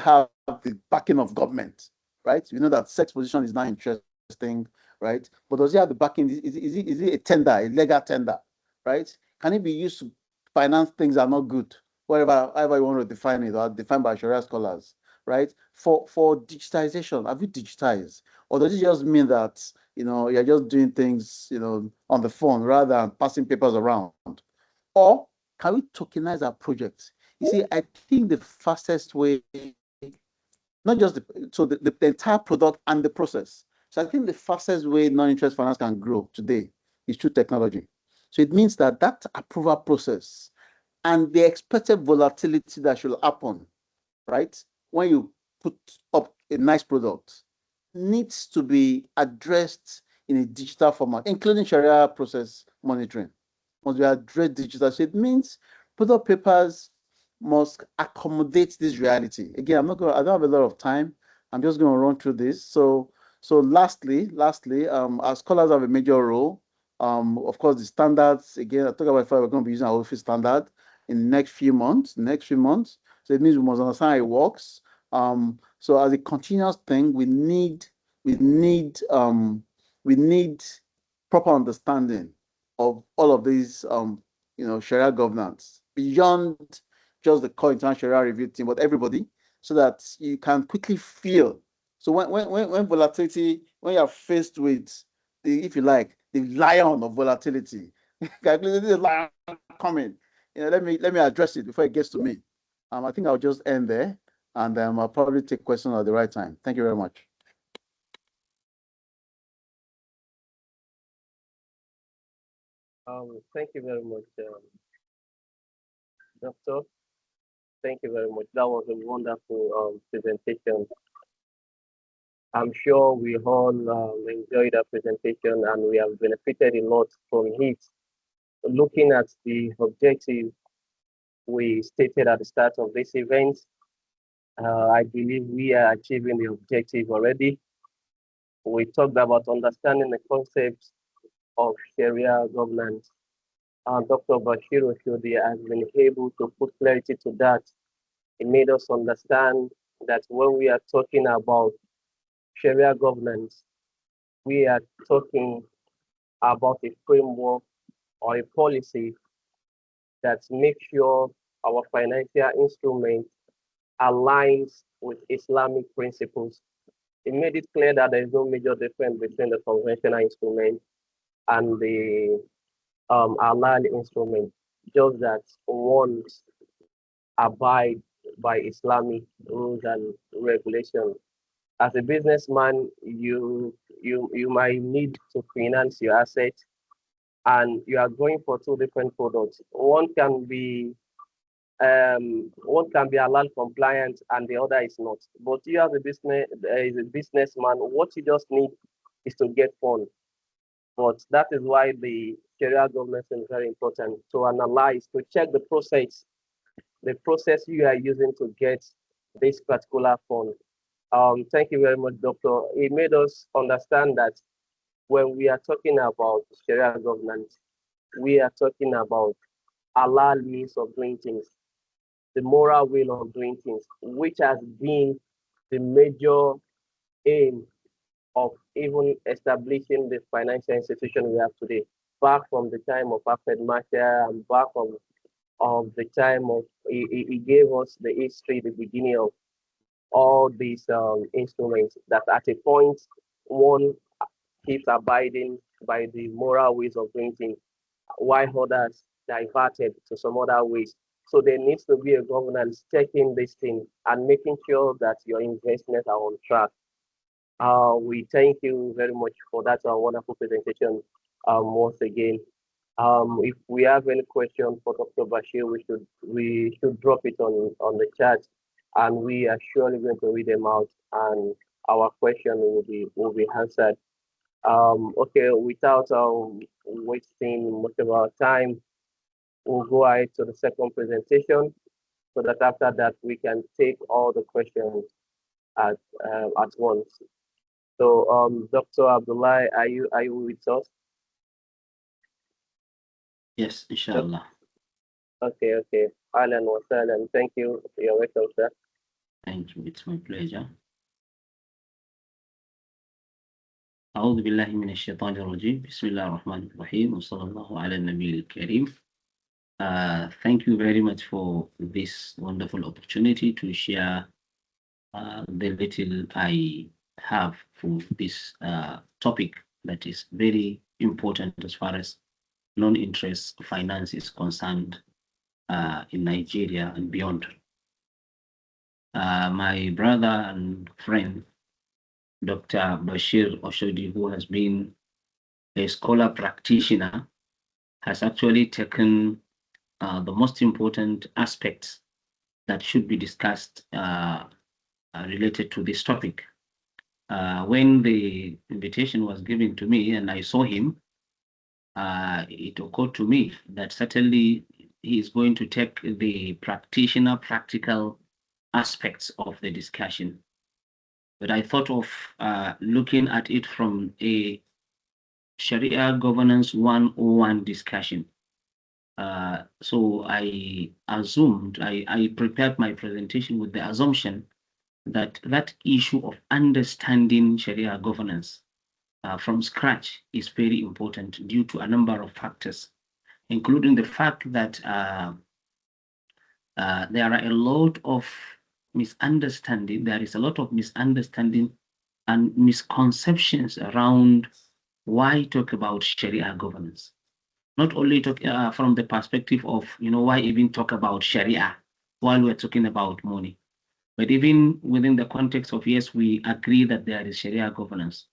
have the backing of government, right? We know that sex position is not interesting, right? But does it have the backing? Is it a tender, a legal tender, right? Can it be used to finance things that are not good? However you want to define it, or defined by Sharia scholars, right? For digitization, have you digitized? Or does it just mean that you're just doing things on the phone rather than passing papers around? Or can we tokenize our projects? You see, I think the fastest way, not just the entire product and the process. So I think the fastest way non-interest finance can grow today is through technology. So it means that approval process and the expected volatility that should happen, right, when you put up a nice product, needs to be addressed in a digital format, including Sharia process monitoring. Must be addressed digital. So it means product papers must accommodate this reality. Again, I don't have a lot of time. I'm just going to run through this. So lastly, our scholars have a major role. Of course, the standards, again, I talk about if we're going to be using our office standard in the next few months. So it means we must understand how it works. So as a continuous thing, we need proper understanding of all of these Sharia governance beyond just the core international Sharia review team, but everybody, so that you can quickly feel. So when volatility, when you're faced with if you like, the lion of volatility, the lion coming. Let me address it before it gets to me. I think I'll just end there, and I'll probably take questions at the right time. Thank you very much. Thank you very much, Doctor. Thank you very much. That was a wonderful presentation. I'm sure we all enjoyed our presentation and we have benefited a lot from it. Looking at the objective we stated at the start of this event, I believe we are achieving the objective already. We talked about understanding the concepts of Sharia governance. Dr. Bashir Oshodi has been able to put clarity to that. It made us understand that when we are talking about Sharia governance, we are talking about a framework or a policy that makes sure our financial instrument aligns with Islamic principles. It made it clear that there is no major difference between the conventional instrument and the halal instrument, just that one abide by Islamic rules and regulations. As a businessman, you might need to finance your assets, and you are going for two different products. One can be halal compliant and the other is not. But you as a businessman, what you just need is to get funds. But that is why the Sharia government is very important to analyze, to check the process you are using to get this particular fund. Thank you very much, Doctor. It made us understand that when we are talking about Sharia governance, we are talking about halal means of doing things, the moral way of doing things, which has been the major aim of even establishing the financial institution we have today, back from the time of Alfred Marshall and back of the time of, he gave us the history, the beginning of all these instruments that at a point, one keeps abiding by the moral ways of doing things, while others diverted to some other ways. So there needs to be a governance checking this thing and making sure that your investments are on track. We thank you very much for that wonderful presentation once again. If we have any questions for Dr. Bashir, we should drop it on the chat, and we are surely going to read them out, and our question will be answered. Okay, without wasting much of our time, we'll go ahead to the second presentation, so that after that we can take all the questions at once. So, Dr. Abdullah, are you with us? Yes, inshallah. Okay. Alan wa salam. Thank you. You're welcome, sir. Thank you. It's my pleasure. أعوذ بالله من الشيطان الرجيم بسم الله الرحمن الرحيم وصلى الله على النبي الكريم. Thank you very much for this wonderful opportunity to share the little I have for this topic that is very important as far as non-interest finance is concerned in Nigeria and beyond. My brother and friend, Dr. Bashir Oshodi, who has been a scholar practitioner, has actually taken the most important aspects that should be discussed related to this topic. When the invitation was given to me and I saw him, it occurred to me that certainly he is going to take the practitioner, practical aspects of the discussion. But I thought of looking at it from a Sharia Governance 101 discussion. So I prepared my presentation with the assumption that that issue of understanding Sharia governance from scratch is very important due to a number of factors, including the fact that there are a lot of misunderstanding. There is a lot of misunderstanding and misconceptions around why talk about Sharia governance. Not only talk from the perspective of, why even talk about Sharia while we're talking about money, but even within the context of, yes, we agree that there is Sharia governance,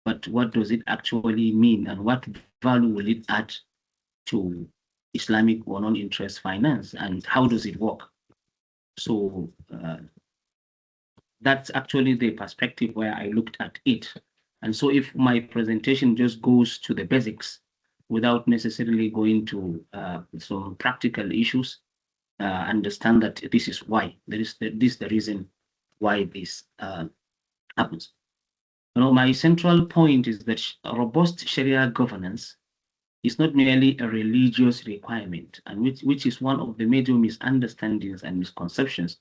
but what does it actually mean and what value will it add to Islamic or non-interest finance, and how does it work? So that's actually the perspective where I looked at it. And so if my presentation just goes to the basics without necessarily going to some practical issues, understand that this is why, this is the reason why this happens. My central point is that robust Sharia governance is not merely a religious requirement, and which is one of the major misunderstandings and misconceptions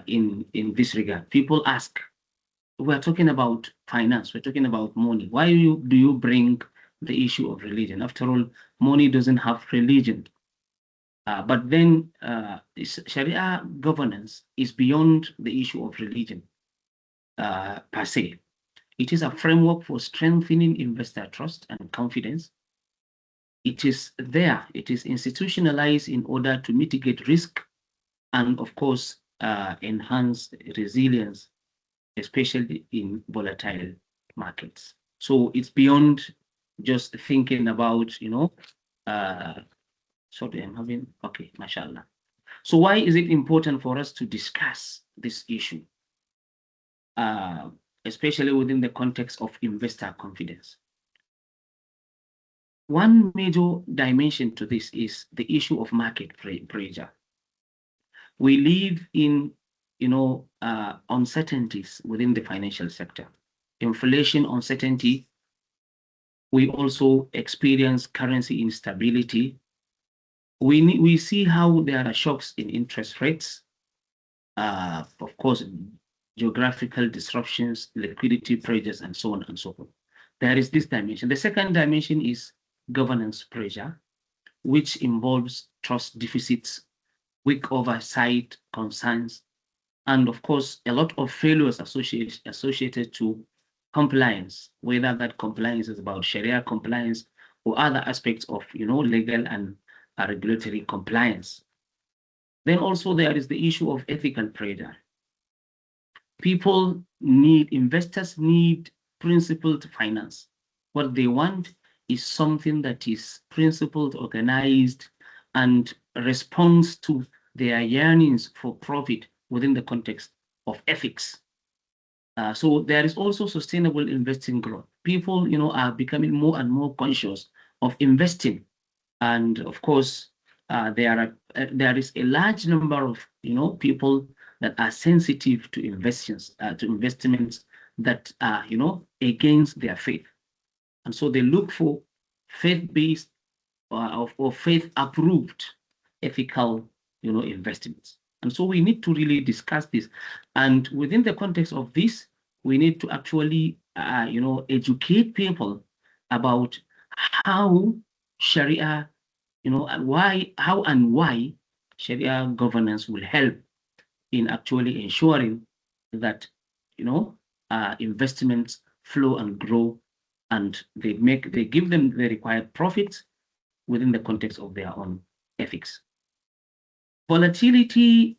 in this regard. People ask, we're talking about finance, we're talking about money. Why do you bring the issue of religion? After all, money doesn't have religion. But then Sharia governance is beyond the issue of religion per se. It is a framework for strengthening investor trust and confidence. It is there, it is institutionalized in order to mitigate risk and, of course, enhance resilience, especially in volatile markets. So it's beyond just thinking about, sorry, I'm having, okay, mashallah. So why is it important for us to discuss this issue, especially within the context of investor confidence? One major dimension to this is the issue of market pressure. We live in, uncertainties within the financial sector. Inflation uncertainty. We also experience currency instability. We see how there are shocks in interest rates. Of course, geographical disruptions, liquidity pressures, and so on and so forth. There is this dimension. The second dimension is governance pressure, which involves trust deficits, weak oversight concerns, and of course, a lot of failures associated to compliance, whether that compliance is about Sharia compliance or other aspects of, legal and regulatory compliance. Then also there is the issue of ethical pressure. Investors need principled finance. What they want is something that is principled, organized, and responds to their yearnings for profit within the context of ethics. So there is also sustainable investing growth. People, are becoming more and more conscious of investing, and of course, there is a large number of people that are sensitive to investments that are against their faith, and so they look for faith-based or faith-approved ethical investments. And so we need to really discuss this, and within the context of this, we need to actually educate people about how Sharia, how and why Sharia governance will help in actually ensuring that investments flow and grow, and they give them the required profits within the context of their own ethics. Volatility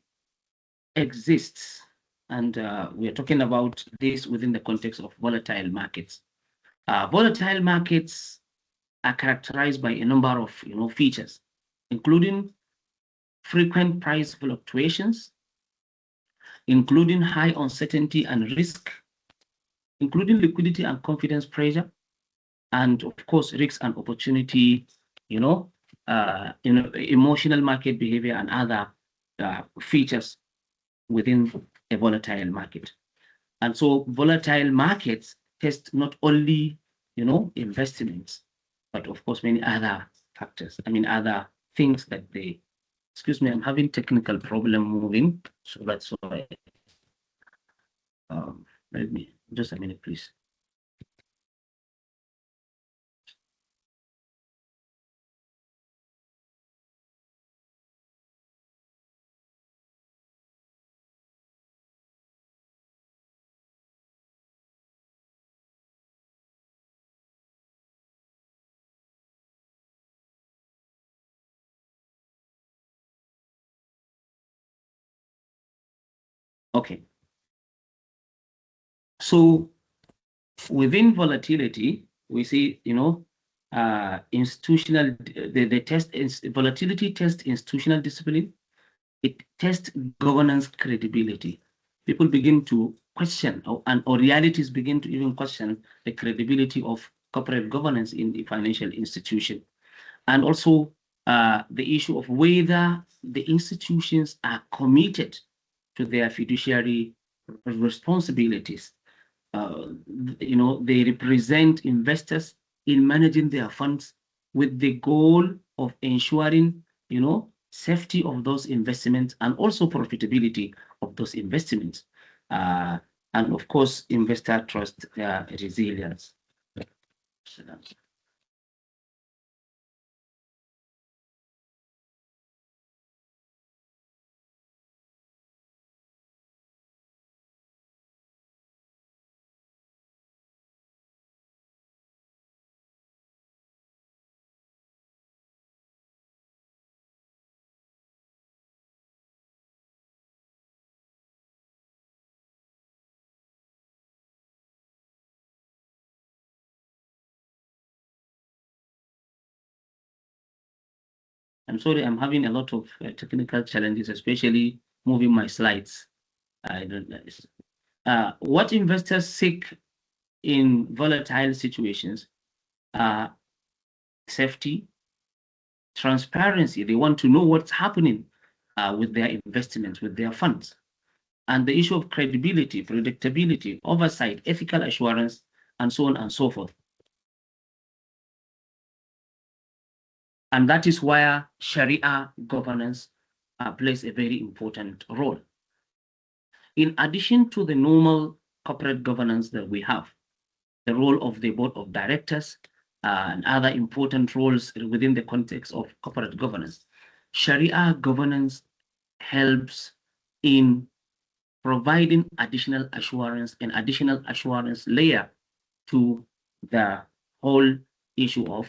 exists, and we are talking about this within the context of volatile markets. Volatile markets are characterized by a number of features, including frequent price fluctuations, including high uncertainty and risk, including liquidity and confidence pressure, and of course risk and opportunity, emotional market behavior and other features within a volatile market. And so volatile markets test not only, investments, but of course many other factors. I mean, other things that they. Excuse me, I'm having technical problem moving, so that's why. Let me just a minute, please. Okay. So within volatility, we see, institutional, the test is volatility test institutional discipline. It tests governance credibility. People begin to question, or realities begin to even question the credibility of corporate governance in the financial institution. And also the issue of whether the institutions are committed to their fiduciary responsibilities. They represent investors in managing their funds with the goal of ensuring, safety of those investments and also profitability of those investments. And of course, investor trust resilience. I'm sorry, I'm having a lot of technical challenges, especially moving my slides. I don't know. What investors seek in volatile situations are safety, transparency. They want to know what's happening with their investments, with their funds. And the issue of credibility, predictability, oversight, ethical assurance, and so on and so forth. And that is where Sharia governance plays a very important role. In addition to the normal corporate governance that we have, the role of the board of directors and other important roles within the context of corporate governance, Sharia governance helps in providing additional assurance and additional assurance layer to the whole issue of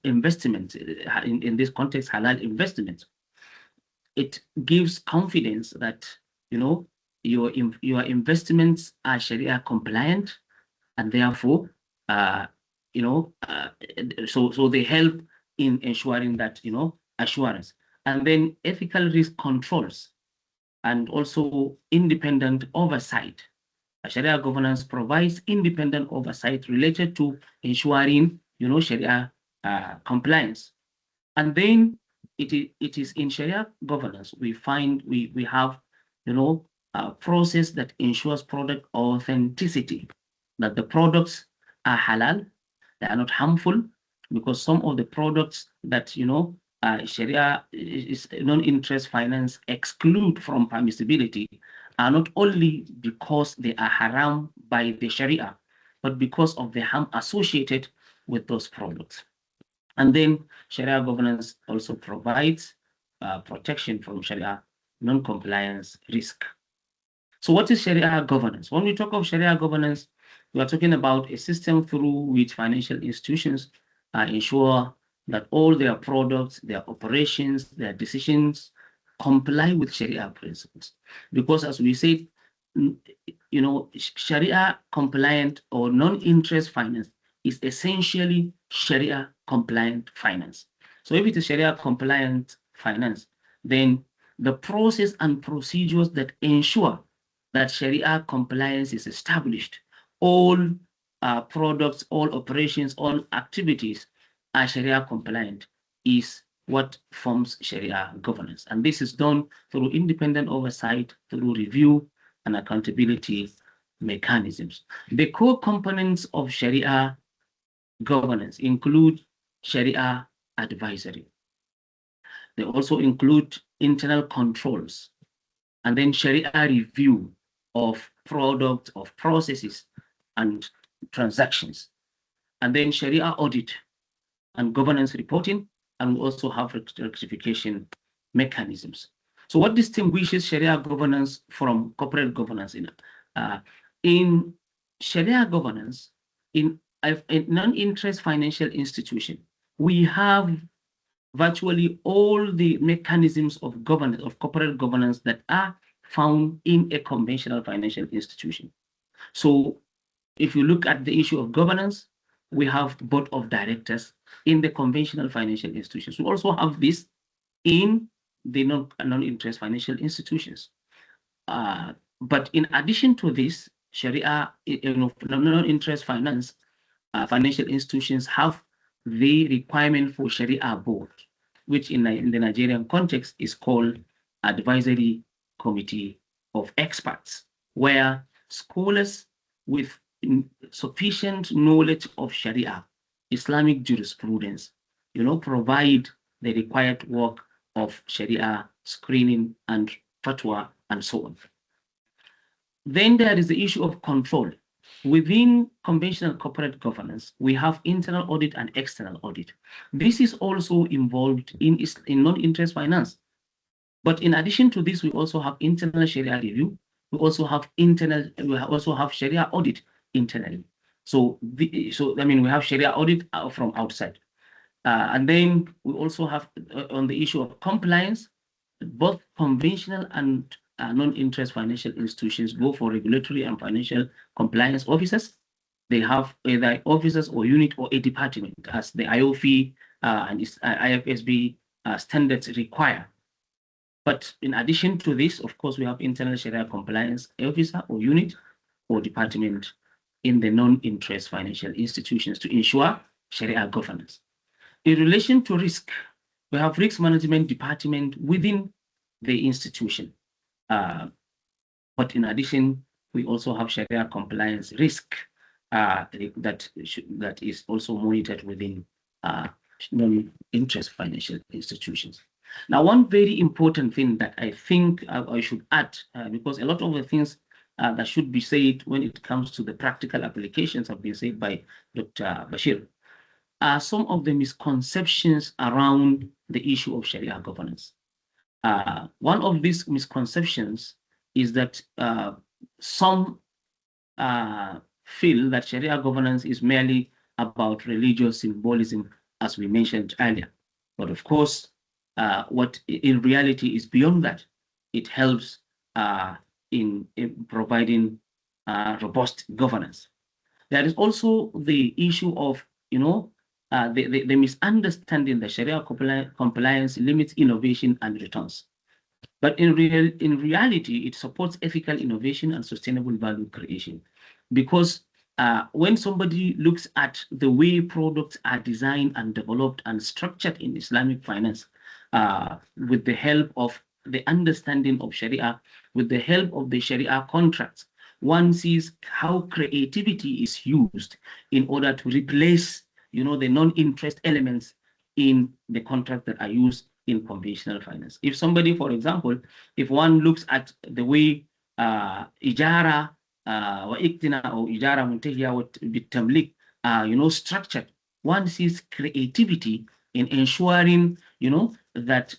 investment in this context, halal investment. It gives confidence that your investments are Sharia compliant, and therefore so they help in ensuring that assurance. And then ethical risk controls and also independent oversight. Sharia governance provides independent oversight related to ensuring, Sharia compliance. And then it is in Sharia governance we find we have, a process that ensures product authenticity, that the products are halal, they are not harmful, because some of the products that Sharia is non-interest finance exclude from permissibility are not only because they are haram by the Sharia, but because of the harm associated with those products. And then Sharia governance also provides protection from Sharia non-compliance risk. So what is Sharia governance? When we talk of Sharia governance, we are talking about a system through which financial institutions ensure that all their products, their operations, their decisions comply with Sharia principles. Because as we said, Sharia compliant or non-interest finance is essentially Sharia compliant finance. So if it is Sharia compliant finance, then the process and procedures that ensure that Sharia compliance is established, all products, all operations, all activities are Sharia compliant, is what forms Sharia governance. And this is done through independent oversight, through review and accountability, mechanisms. The core components of Sharia governance include Sharia advisory. They also include internal controls, and then Sharia review of products, of processes, and transactions, and then Sharia audit and governance reporting, and we also have rectification mechanisms. So what distinguishes Sharia governance from corporate governance? In Sharia governance, in a non-interest financial institution, we have virtually all the mechanisms of governance, of corporate governance that are found in a conventional financial institution. So if you look at the issue of governance, we have board of directors in the conventional financial institutions. We also have this in the non-interest financial institutions. But in addition to this, Sharia, non-interest financial institutions have the requirement for Sharia board, which in the Nigerian context is called Advisory Committee of Experts, where scholars with sufficient knowledge of Sharia, Islamic jurisprudence, provide the required work of Sharia screening and fatwa and so on. Then there is the issue of control. Within conventional corporate governance, we have internal audit and external audit. This is also involved in non-interest finance. But in addition to this, we also have internal Sharia review. We also have Sharia audit internally. So we have Sharia audit from outside. And then we also have on the issue of compliance, both conventional and non-interest financial institutions go for regulatory and financial compliance officers. They have either officers or unit or a department, as the IOFI and IFSB standards require. But in addition to this, of course, we have internal Sharia compliance officer or unit or department in the non-interest financial institutions to ensure Sharia governance. In relation to risk, we have risk management department within the institution. But in addition, we also have Sharia compliance risk that is also monitored within non-interest financial institutions. Now, one very important thing that I think I should add, because a lot of the things that should be said when it comes to the practical applications have been said by Dr. Bashir, are some of the misconceptions around the issue of Sharia governance. One of these misconceptions is that some feel that Sharia governance is merely about religious symbolism, as we mentioned earlier. But of course, what in reality is beyond that. It helps in providing robust governance. There is also the issue of, the misunderstanding that Sharia compliance limits innovation and returns. But in reality, it supports ethical innovation and sustainable value creation. Because when somebody looks at the way products are designed and developed and structured in Islamic finance, with the help of the understanding of Sharia, with the help of the Sharia contracts, one sees how creativity is used in order to replace, the non-interest elements in the contract that are used in conventional finance. If somebody, for example, if one looks at the way ijara wa iktina or ijara muntahiya wa bitamlik structured, one sees creativity in ensuring, that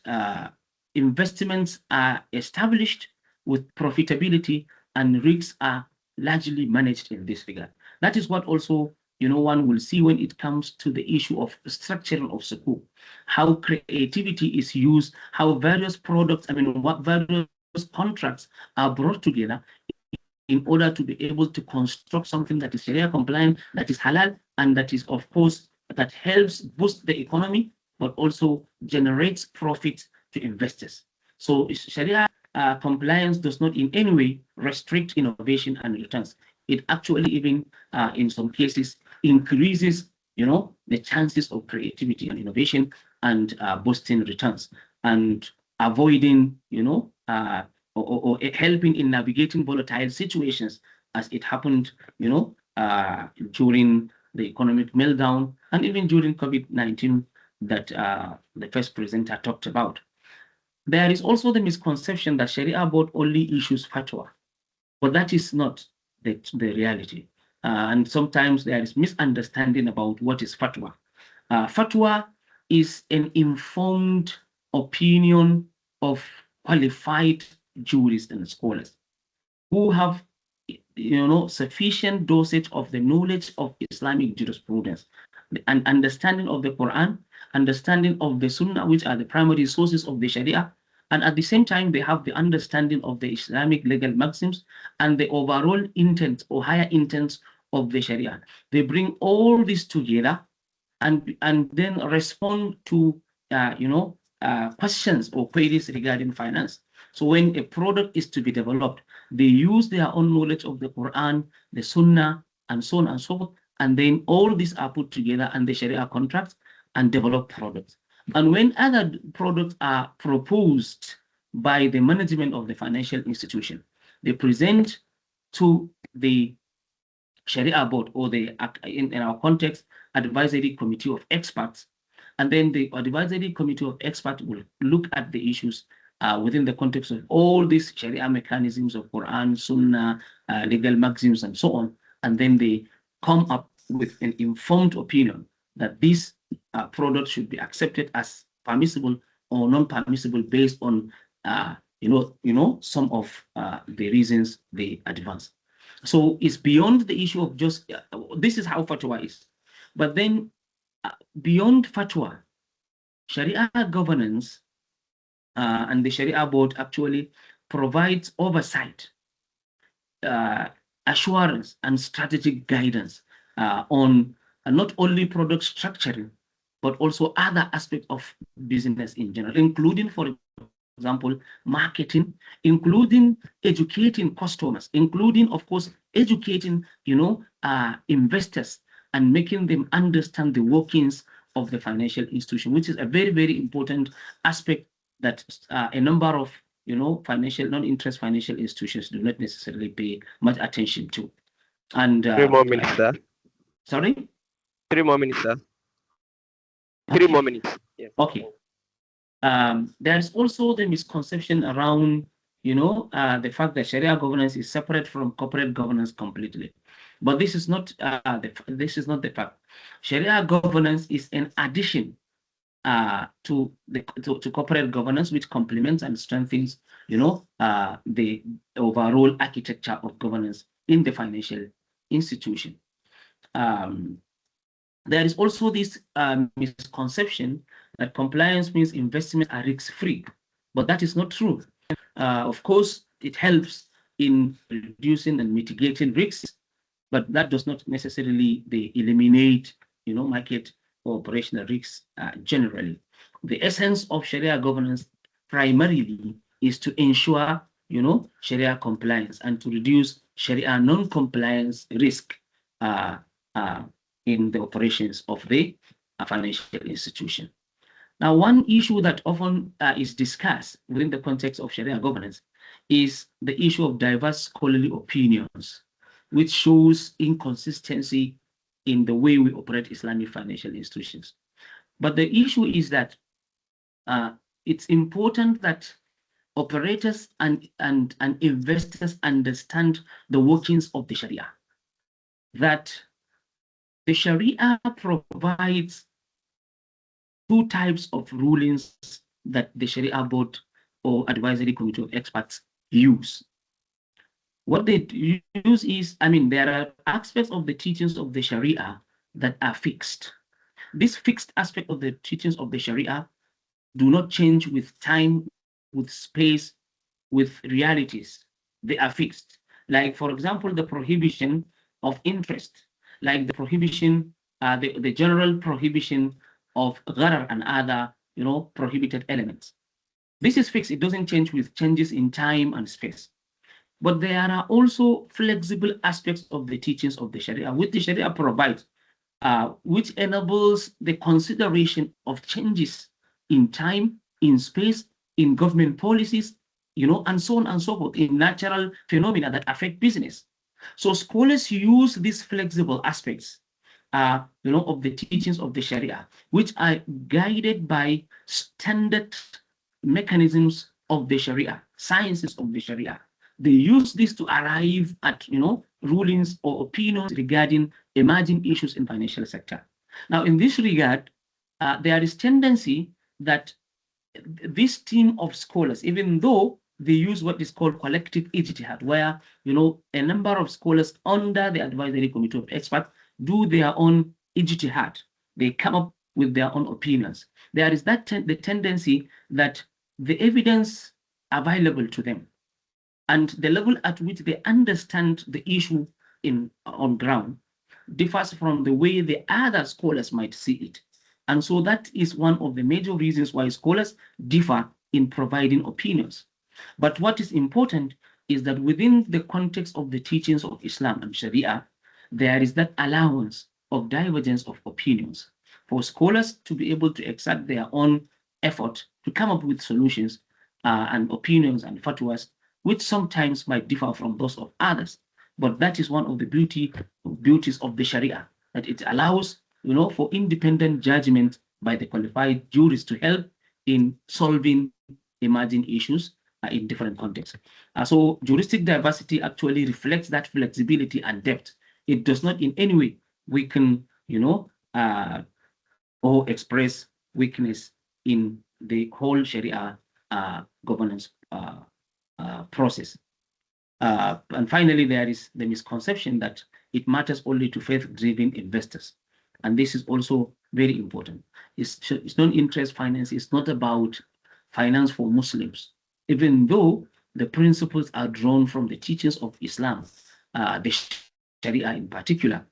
investments are established with profitability and risks are largely managed in this regard. That is what also, one will see when it comes to the issue of structuring of sukuk, how creativity is used, how various products, what various contracts are brought together in order to be able to construct something that is Sharia compliant, that is halal, and that is, of course, that helps boost the economy, but also generates profit to investors. So Sharia compliance does not in any way restrict innovation and returns. It actually even, in some cases, increases, the chances of creativity and innovation and boosting returns and avoiding, or helping in navigating volatile situations as it happened, during the economic meltdown and even during COVID-19 that the first presenter talked about. There is also the misconception that Sharia board only issues fatwa, but that is not the reality. And sometimes there is misunderstanding about what is fatwa. Fatwa is an informed opinion of qualified jurists and scholars who have sufficient dosage of the knowledge of Islamic jurisprudence, an understanding of the Quran, understanding of the Sunnah, which are the primary sources of the Sharia, and at the same time they have the understanding of the Islamic legal maxims and the overall intent or higher intents of the Sharia. They bring all this together and then respond to questions or queries regarding finance. So when a product is to be developed, they use their own knowledge of the Quran, the Sunnah, and so on and so forth, and then all these are put together and the Sharia contracts and develop products. And when other products are proposed by the management of the financial institution, they present to the Sharia board, or the, in our context, advisory committee of experts. And then the advisory committee of experts will look at the issues within the context of all these Sharia mechanisms of Quran, Sunnah, legal maxims, and so on. And then they come up with an informed opinion that this product should be accepted as permissible or non-permissible based on some of the reasons they advance. So it's beyond the issue of just this is how fatwa is. But then beyond fatwa, Sharia governance and the Sharia board actually provides oversight, assurance, and strategic guidance on not only product structuring, but also other aspects of business in general, including, for example, marketing, including educating customers, including, of course, educating, investors and making them understand the workings of the financial institution, which is a very, very important aspect that a number of, non-interest financial institutions do not necessarily pay much attention to. And 3 more minutes, sir. Sorry? 3 more minutes, sir. Okay. 3 more minutes. Yes. Okay. There's also the misconception around, the fact that Sharia governance is separate from corporate governance completely. But this is not the fact. Sharia governance is an addition to corporate governance, which complements and strengthens, the overall architecture of governance in the financial institution. There is also this misconception that compliance means investments are risk-free, but that is not true. Of course, it helps in reducing and mitigating risks, but that does not necessarily eliminate, market or operational risks generally. The essence of Sharia governance primarily is to ensure, Sharia compliance and to reduce Sharia non-compliance risk in the operations of the financial institution. Now, one issue that often is discussed within the context of Sharia governance is the issue of diverse scholarly opinions, which shows inconsistency in the way we operate Islamic financial institutions. But the issue is that it's important that operators and investors understand the workings of the Sharia, that the Sharia provides 2 types of rulings that the Sharia board or advisory committee of experts use. What they use is, there are aspects of the teachings of the Sharia that are fixed. This fixed aspect of the teachings of the Sharia do not change with time, with space, with realities. They are fixed. Like, for example, the prohibition of interest, like the prohibition, the general prohibition of gharar and other, prohibited elements. This is fixed. It doesn't change with changes in time and space. But there are also flexible aspects of the teachings of the Sharia, which the Sharia provides, which enables the consideration of changes in time, in space, in government policies, and so on and so forth, in natural phenomena that affect business. So scholars use these flexible aspects, of the teachings of the Sharia, which are guided by standard mechanisms of the Sharia, sciences of the Sharia. They use this to arrive at, rulings or opinions regarding emerging issues in financial sector. Now, in this regard, there is tendency that this team of scholars, even though they use what is called collective ijtihad, where a number of scholars under the advisory committee of experts do their own ijtihad, they come up with their own opinions. There is the tendency that the evidence available to them and the level at which they understand the issue on ground differs from the way the other scholars might see it. And so that is one of the major reasons why scholars differ in providing opinions. But what is important is that within the context of the teachings of Islam and Sharia, there is that allowance of divergence of opinions for scholars to be able to exert their own effort to come up with solutions and opinions and fatwas, which sometimes might differ from those of others. But that is one of the beauties of the Sharia, that it allows, for independent judgment by the qualified jurists to help in solving emerging issues in different contexts. So juristic diversity actually reflects that flexibility and depth. It does not in any way weaken, or express weakness in the whole Sharia governance process. And finally, there is the misconception that it matters only to faith-driven investors. And this is also very important. It's non-interest finance. It's not about finance for Muslims, even though the principles are drawn from the teachings of Islam, the Sharia in particular.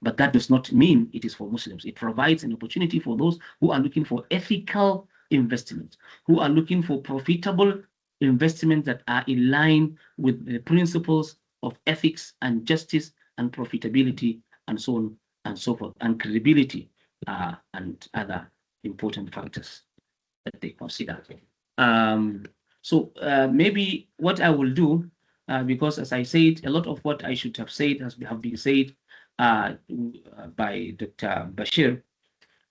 But that does not mean it is for Muslims. It provides an opportunity for those who are looking for ethical investment, who are looking for profitable investments that are in line with the principles of ethics and justice and profitability and so on and so forth, and credibility and other important factors that they consider. So maybe what I will do, because as I said, a lot of what I should have said have been said by Dr. Bashir,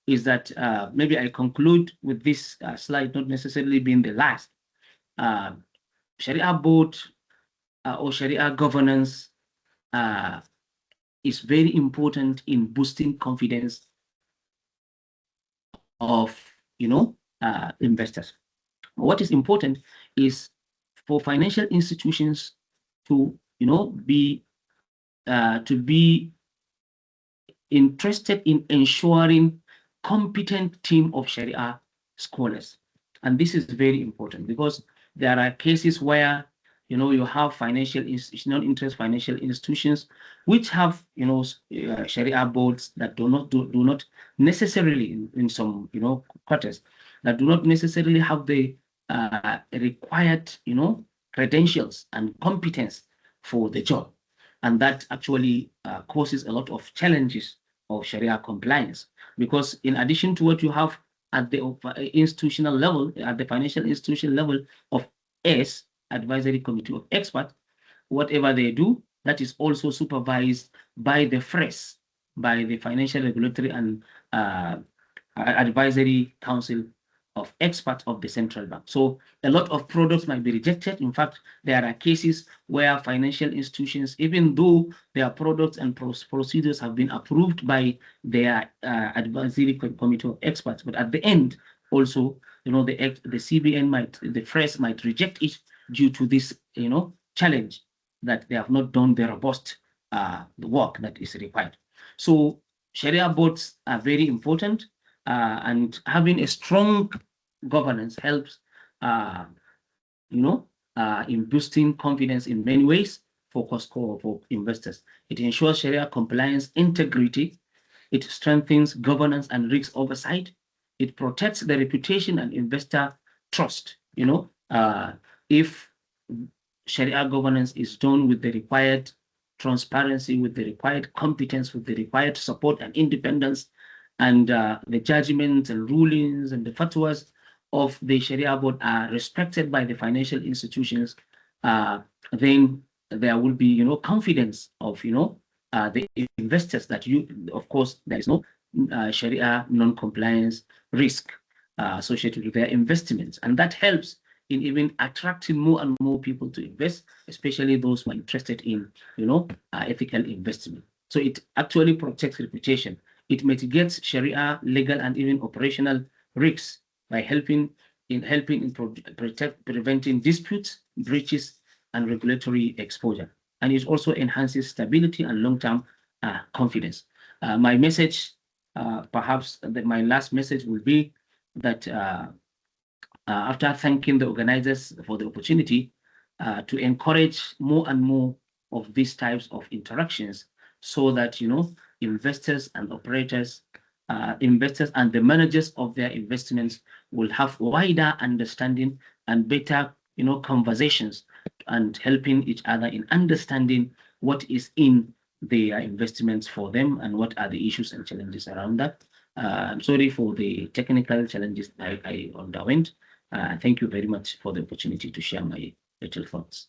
is that maybe I conclude with this slide not necessarily being the last. Sharia board or Sharia governance is very important in boosting confidence of investors. What is important is for financial institutions to be interested in ensuring competent team of Sharia scholars. And this is very important because there are cases where you have non-interest financial institutions which have Sharia boards that do not necessarily in some quarters that do not necessarily have the required credentials and competence for the job, and that actually causes a lot of challenges of Sharia compliance, because in addition to what you have at the institutional level, at the financial institution level of advisory committee of experts, whatever they do, that is also supervised by the FRES, by the Financial Regulatory and Advisory Council of Experts of the Central Bank. So a lot of products might be rejected. In fact, there are cases where financial institutions, even though their products and procedures have been approved by their advisory committee of experts, but at the end, also, the CBN the FRES might reject it due to this, challenge that they have not done the robust the work that is required. So Sharia boards are very important, and having a strong governance helps, in boosting confidence in many ways for investors. It ensures Sharia compliance integrity. It strengthens governance and risk oversight. It protects the reputation and investor trust. If Sharia governance is done with the required transparency, with the required competence, with the required support and independence, and the judgments and rulings and the fatwas of the Sharia board are respected by the financial institutions, then there will be, confidence of, the investors that of course, there is no Sharia non-compliance risk associated with their investments. And that helps in even attracting more and more people to invest, especially those who are interested in, ethical investment. So it actually protects reputation. It mitigates Sharia legal and even operational risks by helping in preventing disputes, breaches, and regulatory exposure. And it also enhances stability and long-term confidence. My message, perhaps my last message will be that after thanking the organizers for the opportunity to encourage more and more of these types of interactions so that, investors and operators, investors and the managers of their investments will have wider understanding and better, conversations and helping each other in understanding what is in their investments for them and what are the issues and challenges around that. I'm sorry for the technical challenges I underwent. Thank you very much for the opportunity to share my little thoughts.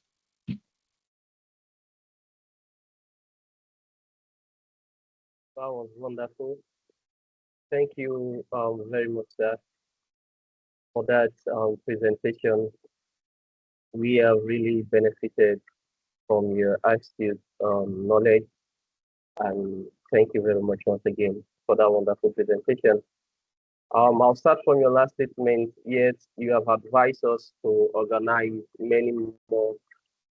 That was wonderful. Thank you very much, sir, for that presentation. We have really benefited from your astute knowledge, and thank you very much once again for that wonderful presentation. I'll start from your last statement. Yet you have advised us to organize many more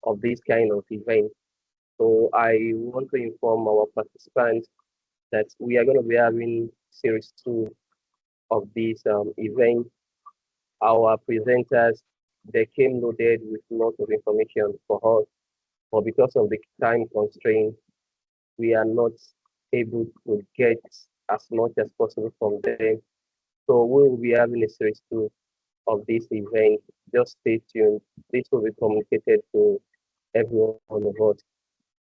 of these kind of events. So I want to inform our participants that we are going to be having series 2 of this event. Our presenters, they came loaded with lots of information for us, but because of the time constraint, we are not able to get as much as possible from them. So we will be having a series 2 of this event. Just stay tuned. This will be communicated to everyone on the board.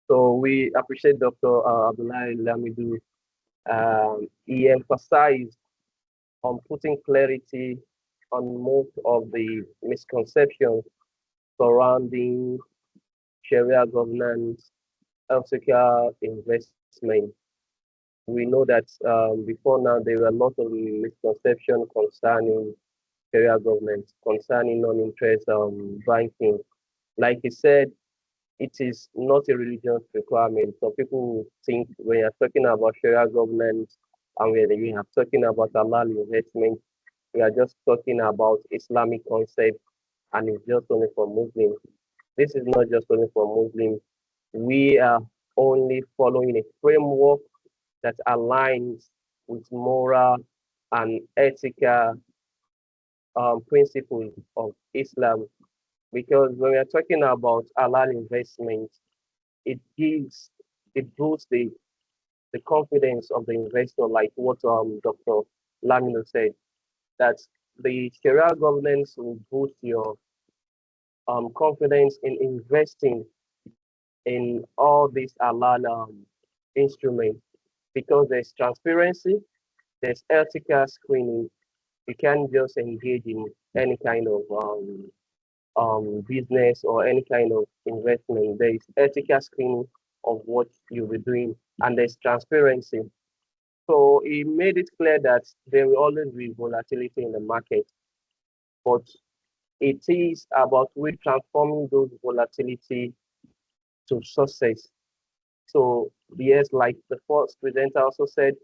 So we appreciate Dr. Abdullahi Lamidu. He emphasized on putting clarity on most of the misconceptions surrounding Sharia governance, healthcare investment. We know that before now there were a lot of misconceptions concerning Sharia governance, concerning non-interest banking. Like he said, it is not a religious requirement. So people think when you're talking about Sharia governance and when we are talking about halal investment, we are just talking about Islamic concept and it's just only for Muslims. This is not just only for Muslims. We are only following a framework that aligns with moral and ethical principles of Islam. Because when we are talking about halal investment, it gives, it boosts the confidence of the investor, like what Dr. Lamino said, that the Sharia governance will boost your confidence in investing in all these halal instruments because there's transparency, there's ethical screening. You can't just engage in any kind of business or any kind of investment. There is ethical screening of what you'll be doing, and there's transparency. So he made it clear that there will always be volatility in the market, but it is about we transforming those volatility to success. So yes, like the first presenter also said,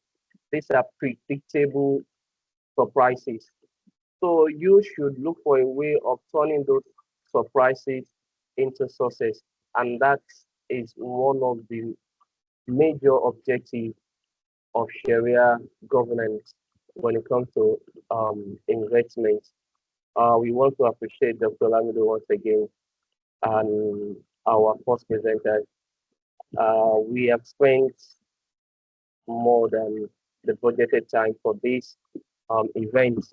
these are predictable surprises. So you should look for a way of turning those surprises into success. And that is one of the major objectives of Sharia governance when it comes to investment. We want to appreciate Dr. Lamido once again and our first presenter. We have spent more than the budgeted time for this event.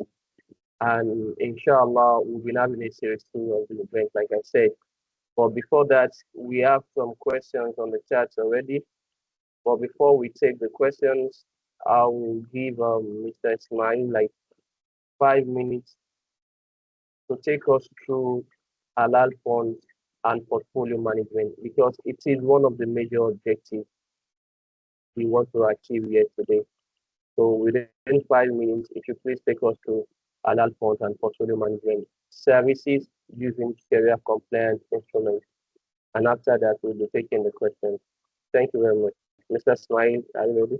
And inshallah, we'll be having a series 2 of the event, like I said. But before that, we have some questions on the chat already. But before we take the questions, I will give Mr. Ismail like 5 minutes to take us through halal funds and portfolio management, because it is one of the major objectives we want to achieve here today. So within 5 minutes, if you please take us to halal funds and portfolio management services using Sharia compliant instruments. And after that, we'll be taking the questions. Thank you very much. Mr. Smile, are you ready?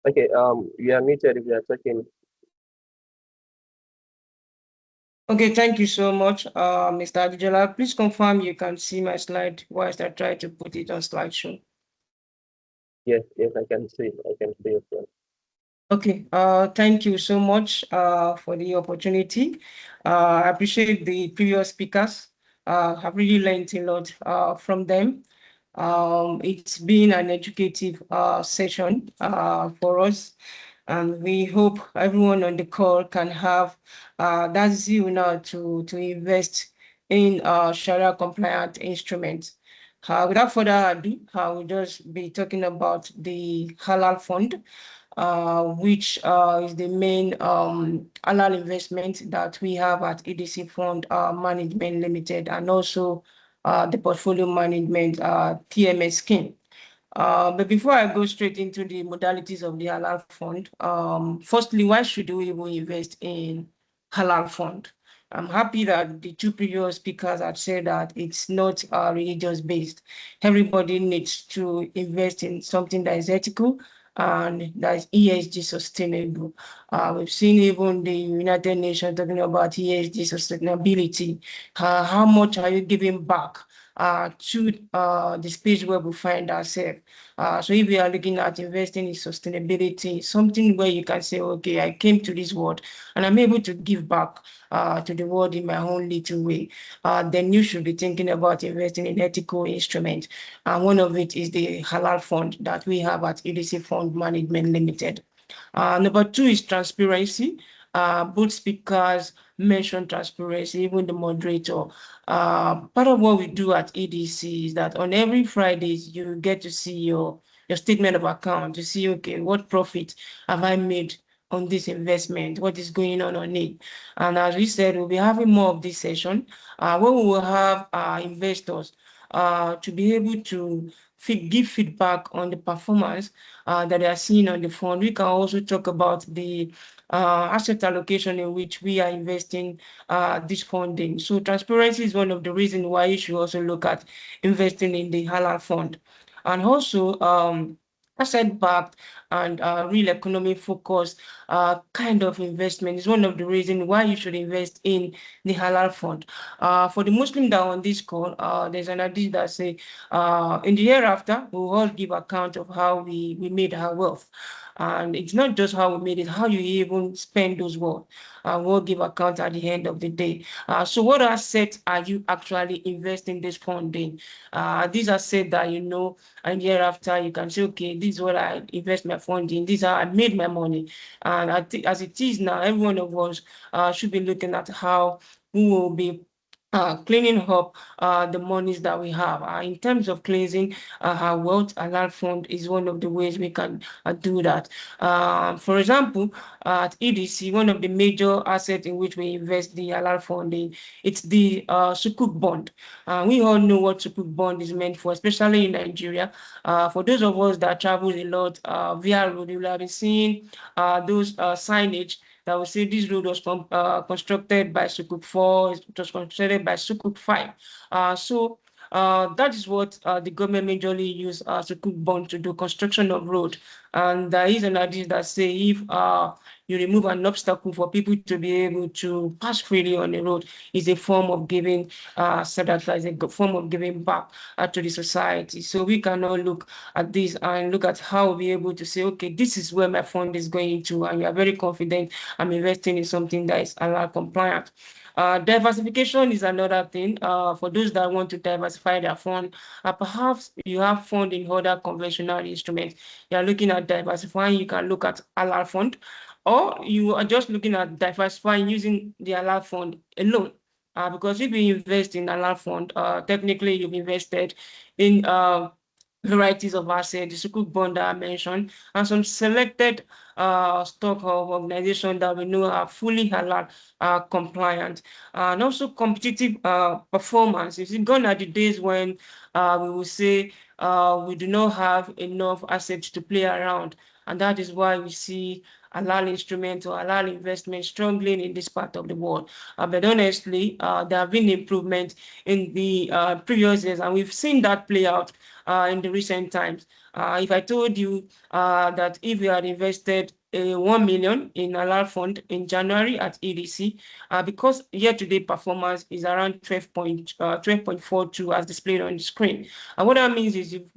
Okay, you are muted if you are talking. Okay, thank you so much, Mr. Adijola. Please confirm you can see my slide whilst I try to put it on slideshow. Yes, yes, I can see. I can see it. Okay, thank you so much for the opportunity. I appreciate the previous speakers. I've really learned a lot from them. It's been an educative session for us, and we hope everyone on the call can have that zeal now to invest in Sharia compliant instruments. Without further ado, I will just be talking about the Halal Fund, which is the main halal investment that we have at EDC Fund Management Limited, and also the portfolio management TMS scheme. But before I go straight into the modalities of the halal fund, firstly, why should we even invest in halal fund? I'm happy that the two previous speakers have said that it's not religious based. Everybody needs to invest in something that is ethical and that is ESG sustainable. We've seen even the United Nations talking about ESG sustainability. How much are you giving back to the space where we find ourselves? So if we are looking at investing in sustainability, something where you can say, okay, I came to this world and I'm able to give back to the world in my own little way, then you should be thinking about investing in ethical instruments. And one of it is the Halal Fund that we have at EDC Fund Management Limited. Number two is transparency. Both speakers mentioned transparency, even the moderator. Part of what we do at EDC is that on every Fridays, you get to see your statement of account to see, okay, what profit have I made on this investment, what is going on it. And as we said, we'll be having more of this session where we will have investors to be able to give feedback on the performance that they are seeing on the fund. We can also talk about the asset allocation in which we are investing this funding. So transparency is one of the reasons why you should also look at investing in the halal fund. And also asset-backed and real economy focused kind of investment is one of the reasons why you should invest in the halal fund. For the Muslim that are on this call, there's an hadith that say, in the hereafter, we will all give account of how we made our wealth. And it's not just how we made it, how you even spend those wealth. We'll give account at the end of the day. So what assets are you actually investing this fund in? These assets that you know, and hereafter you can say, okay, this is what I invest my fund in, this is how I made my money. And as it is now, every one of us should be looking at how we will be cleaning up the monies that we have. In terms of cleansing our wealth, a large fund is one of the ways we can do that. For example, at EDC, one of the major assets in which we invest the halal funding, it's the Sukuk bond. We all know what Sukuk bond is meant for, especially in Nigeria. For those of us that travel a lot via road, you will have been seeing those signage that will say this road was constructed by Sukuk 4, it was constructed by Sukuk 5. So that is what the government majorly use Sukuk bond to do, construction of road. And there is an idea that say if you remove an obstacle for people to be able to pass freely on the road, is a form of giving sadaqah, is a form of giving back to the society. So we can now look at this and look at how we'll be able to say, okay, this is where my fund is going to, and you are very confident I'm investing in something that is halal compliant. Diversification is another thing. For those that want to diversify their fund, perhaps you have fund in other conventional instruments. You are looking at diversifying, you can look at halal fund, or you are just looking at diversifying using the halal fund alone. Because if you invest in halal fund, technically you've invested in varieties of assets, the sukuk bond that I mentioned, and some selected stock of organizations that we know are fully halal compliant, and also competitive performance. It's gone are the days when we will say we do not have enough assets to play around, and that is why we see halal instruments or halal investment struggling in this part of the world. But honestly, there have been improvements in the previous years, and we've seen that play out in the recent times. If I told you that if you had invested 1 million in halal fund in January at EDC, because year-to-date performance is around 12.42 as displayed on the screen. And what that means is you've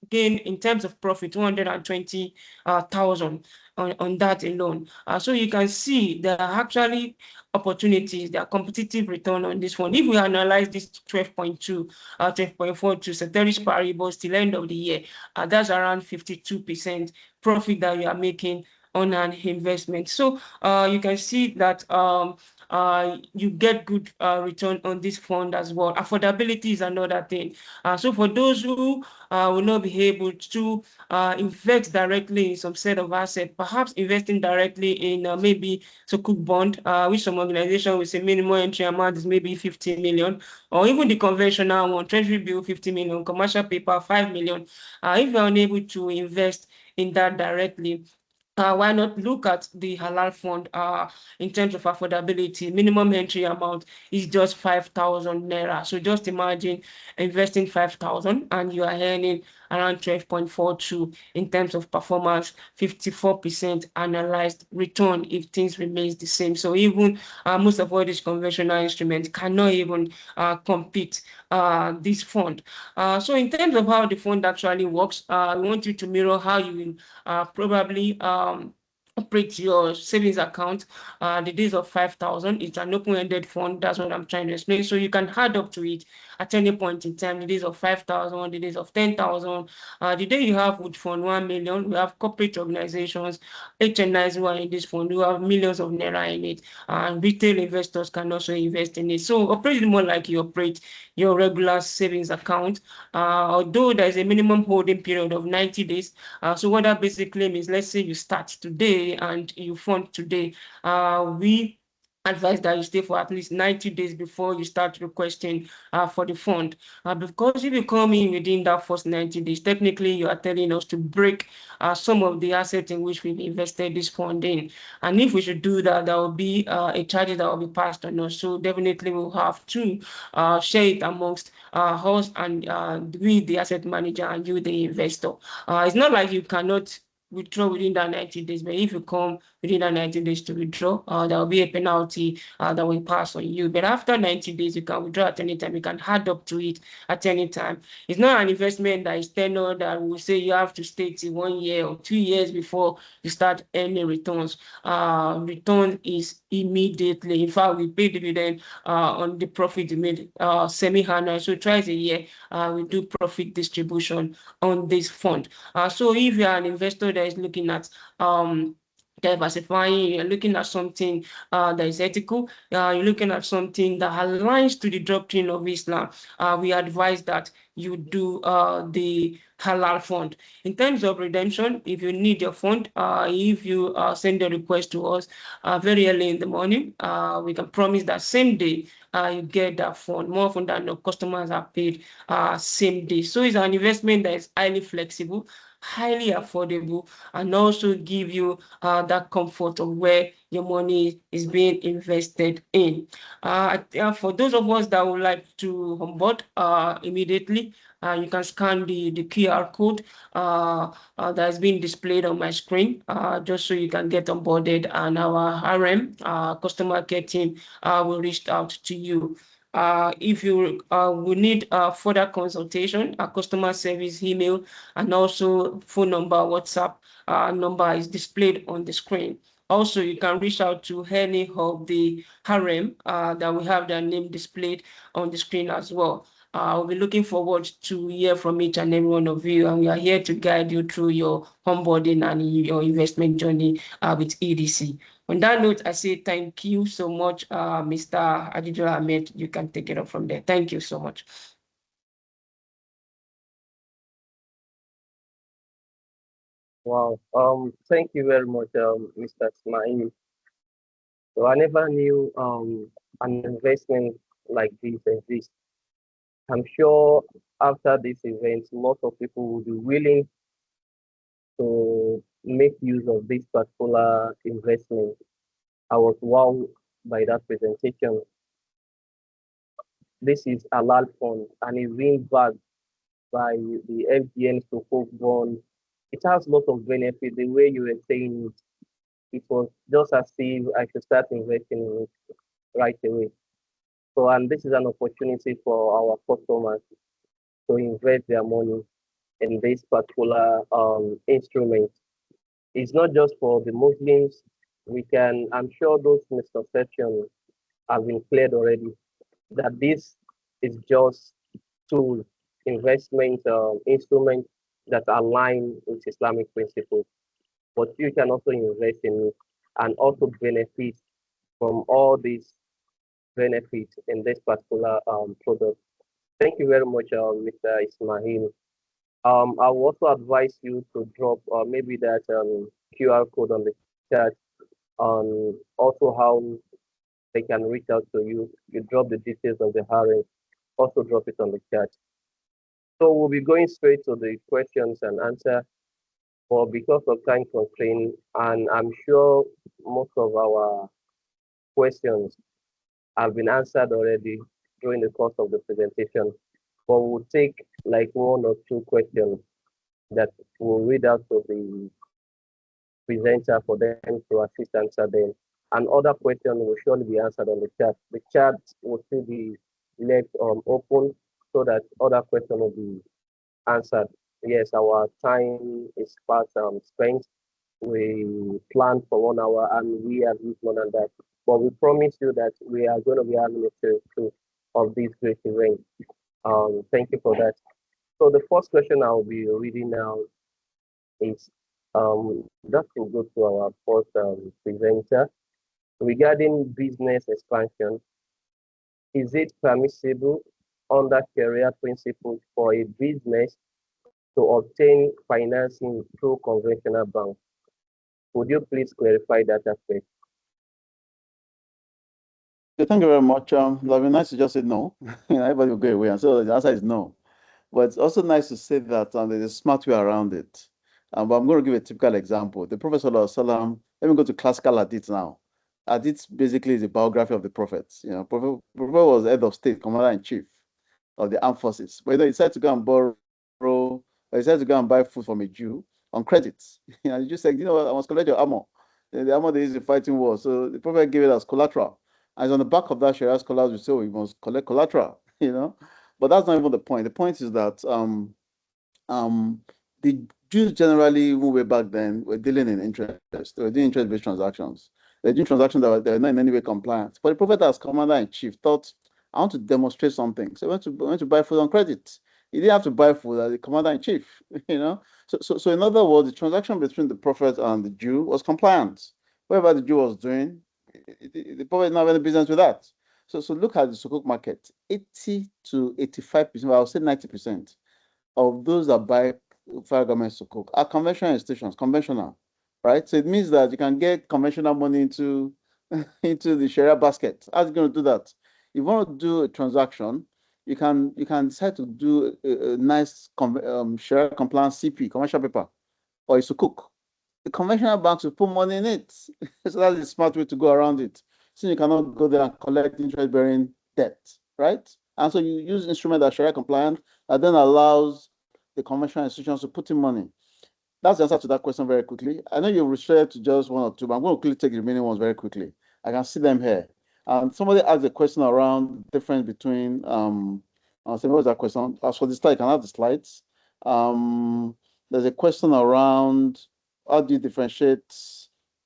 gained in terms of profit 220,000 on that alone. So you can see there are actually opportunities, there are competitive return on this one. If we analyze this 12.2, 12.42 ceteris paribus till end of the year, that's around 52% profit that you are making on an investment. So you can see that you get good return on this fund as well. Affordability is another thing. So for those who will not be able to invest directly in some set of assets, perhaps investing directly in maybe sukuk bond, which some organization will say minimum entry amount is maybe 50 million, or even the conventional one, treasury bill 50 million, commercial paper 5 million. If you're unable to invest in that directly, why not look at the halal fund in terms of affordability? Minimum entry amount is just 5,000 naira. So just imagine investing 5,000 and you are earning around 12.42 in terms of performance, 54% analyzed return if things remains the same. So even most of all these conventional instruments cannot even compete this fund. So in terms of how the fund actually works, I want you to mirror how you will probably operate your savings account. The days of 5,000, it's an open-ended fund. That's what I'm trying to explain. So you can add up to it at any point in time. The days of 5,000, the days of 10,000. The day you have with fund 1 million, we have corporate organizations, HNIs who are in this fund, who have millions of naira in it. And retail investors can also invest in it. So operate more like you operate your regular savings account. Although there's a minimum holding period of 90 days. So what that basically means, let's say you start today and you fund today, we advise that you stay for at least 90 days before you start requesting for the fund. Because if you come in within that first 90 days, technically you are telling us to break some of the assets in which we've invested this fund in. And if we should do that, there will be a charge that will be passed on us. So definitely we'll have to share it amongst us and we, the asset manager, and you, the investor. It's not like you cannot withdraw within that 90 days, but if you come within that 90 days to withdraw, there will be a penalty that will pass on you. But after 90 days, you can withdraw at any time. You can add up to it at any time. It's not an investment that is tenor that will say you have to stay till 1 year or 2 years before you start earning returns. Return is immediately. In fact, we pay dividend on the profit you made semi-annual. So twice a year, we do profit distribution on this fund. So if you are an investor that is looking at diversifying, you're looking at something that is ethical, you're looking at something that aligns to the doctrine of Islam, we advise that you do the halal fund. In terms of redemption, if you need your fund, if you send a request to us very early in the morning, we can promise that same day you get that fund. More often than not, customers are paid same day. So it's an investment that is highly flexible, highly affordable, and also give you that comfort of where your money is being invested in. For those of us that would like to onboard immediately, you can scan the QR code that has been displayed on my screen, just so you can get onboarded, and our RM, customer care team, will reach out to you. If you will need further consultation, a customer service email, and also phone number, WhatsApp number is displayed on the screen. Also, you can reach out to any of the harem that we have their name displayed on the screen as well. We'll be looking forward to hear from each and every one of you, and we are here to guide you through your onboarding and your investment journey with EDC. On that note, I say thank you so much, Mr. Adidul Ahmed. You can take it up from there. Thank you so much. Wow. Thank you very much, Mr. Smile. So I never knew an investment like this exists. I'm sure after this event, lots of people will be willing to make use of this particular investment. I was wowed by that presentation. This is a large fund and it's being backed by the FGN Sukuk bond. It has lots of benefit. The way you were saying it was just as if I should start investing in it right away. So, and this is an opportunity for our customers to invest their money in this particular instrument. It's not just for the Muslims. We can, I'm sure those misconceptions have been cleared already, that this is just tools, investment instruments that align with Islamic principles. But you can also invest in it and also benefit from all these benefits in this particular product. Thank you very much, Mr. Ismail. I will also advise you to drop maybe that QR code on the chat on also how they can reach out to you. You drop the details of the hiring, also drop it on the chat. So we'll be going straight to the questions and answer. But because of time constraint, and I'm sure most of our questions have been answered already during the course of the presentation, but we'll take like one or two questions that we'll read out to the presenter for them to assist answer them. And other questions will surely be answered on the chat. The chat will still be left open so that other questions will be answered. Yes, our time is fast spent. We planned for 1 hour and we have used more than that. But we promise you that we are going to be having a series two of this great event. Thank you for that. So the first question I'll be reading now is just to go to our first presenter regarding business expansion. Is it permissible under Sharia principles for a business to obtain financing through conventional banks? Would you please clarify that aspect? Yeah, thank you very much. That'd be nice to just say no. Everybody will go away. And so the answer is no. But it's also nice to say that there's a smart way around it. But I'm going to give a typical example. The Prophet Sallallahu Alaihi Wasallam, let me go to classical hadith now. Hadith basically is a biography of the prophets. Prophet was head of state, commander in chief of the armed forces. But he decided to go and borrow, or he decided to go and buy food from a Jew on credit. The Jew said, what, I must collect your armor. The armor they used in fighting war. So the prophet gave it as collateral. And on the back of that, Sharia scholars will say, oh, you must collect collateral. But that's not even the point. The point is that the Jews generally, even way back then, were dealing in interest. They were doing interest-based transactions. They're doing transactions that were not in any way compliant. But the prophet, as commander-in-chief, thought, I want to demonstrate something. So he went to buy food on credit. He didn't have to buy food as the commander-in-chief, So in other words, the transaction between the prophet and the Jew was compliant. Whatever the Jew was doing, the prophet didn't have any business with that. So look at the Sukuk market. 80 to 85%, well, I would say 90% of those that buy federal government Sukuk are conventional institutions, conventional, right? So it means that you can get conventional money into into the Sharia basket. How are you going to do that? If you want to do a transaction, you can decide to do a nice Sharia compliant CP, commercial paper, or a Sukuk. The conventional banks will put money in it. So that's a smart way to go around it. So you cannot go there and collect interest-bearing debt, right? And so you use instrument that Sharia compliant that then allows the conventional institutions to put in money. That's the answer to that question very quickly. I know you referred to just one or two, but I'm going to quickly take the remaining ones very quickly. I can see them here. Somebody asked a question around the difference between so what was that question? As for the slide, can I have the slides? There's a question around how do you differentiate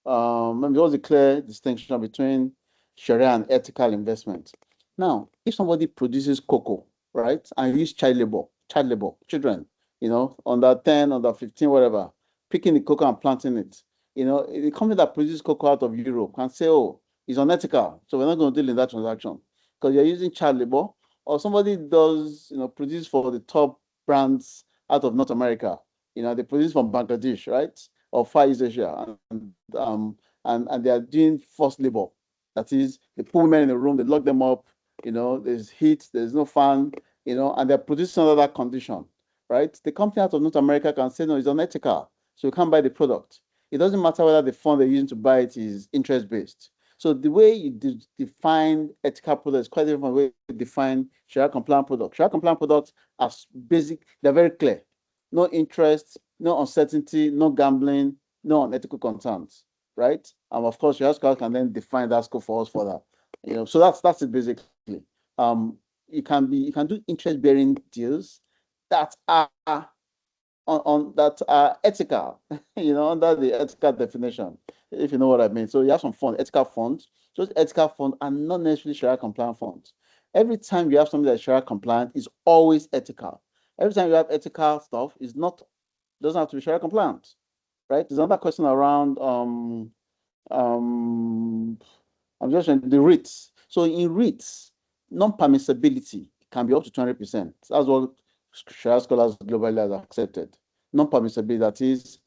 maybe what's the clear distinction between Sharia and ethical investment? Now, if somebody produces cocoa, right, and use child labor, children, under 10, under 15, whatever, picking the cocoa and planting it. The company that produces cocoa out of Europe can say, oh, it's unethical, so we're not going to deal in that transaction because you're using child labor, or somebody does, produce for the top brands out of North America, They produce from Bangladesh, right, or Far East Asia, and they are doing forced labor. That is, they put women in a room, they lock them up. There's heat, there's no fan, and they're producing under that condition, right? The company out of North America can say no, it's unethical, so you can't buy the product. It doesn't matter whether the fund they're using to buy it is interest based. So the way you define ethical products is quite different from the way you define Sharia compliant products. Sharia compliant products are basic, they're very clear. No interest, no uncertainty, no gambling, no unethical concerns, right? And of course, Sharia scholars can then define that scope for us further. So that's it basically. You can do interest-bearing deals that are that are ethical, under the ethical definition, if you know what I mean. So you have some funds, ethical funds. Those ethical funds are not necessarily Sharia compliant funds. Every time you have something that's Sharia compliant, is always ethical. Every time you have ethical stuff, doesn't have to be Sharia compliant, right? There's another question around I'm just saying the REITs. So in REITs, non-permissibility can be up to 20%. That's what Sharia scholars globally have accepted. Non-permissibility, that is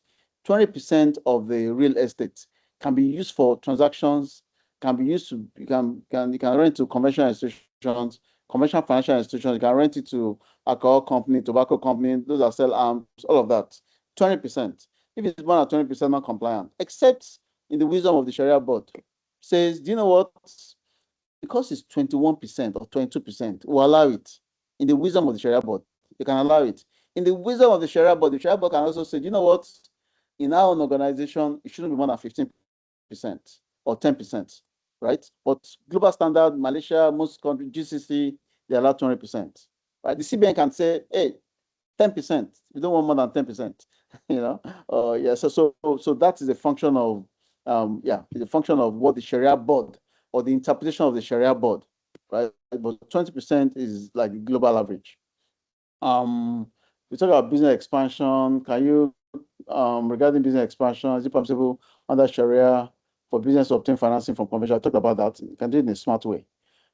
20% of the real estate can be used for transactions, can be used to, you can rent to conventional institutions, conventional financial institutions, you can rent it to alcohol company, tobacco company, those that sell arms, all of that. 20%. If it's more than 20% non-compliant, except in the wisdom of the Sharia board, says, do you know what? Because it's 21% or 22%, we'll allow it. In the wisdom of the Sharia board, they can allow it. In the wisdom of the Sharia board can also say, do you know what? In our own organization, it shouldn't be more than 15% or 10%, right? But global standard, Malaysia, most countries, GCC, they allow 20%, right? The CBN can say, hey, 10%. We don't want more than 10%. Yeah. So that is a function of it's a function of what the Sharia board or the interpretation of the Sharia board, right? But 20% is like the global average. We talk about business expansion. Can you regarding business expansion, is it possible under Sharia for business to obtain financing from conventional? I talked about that. You can do it in a smart way.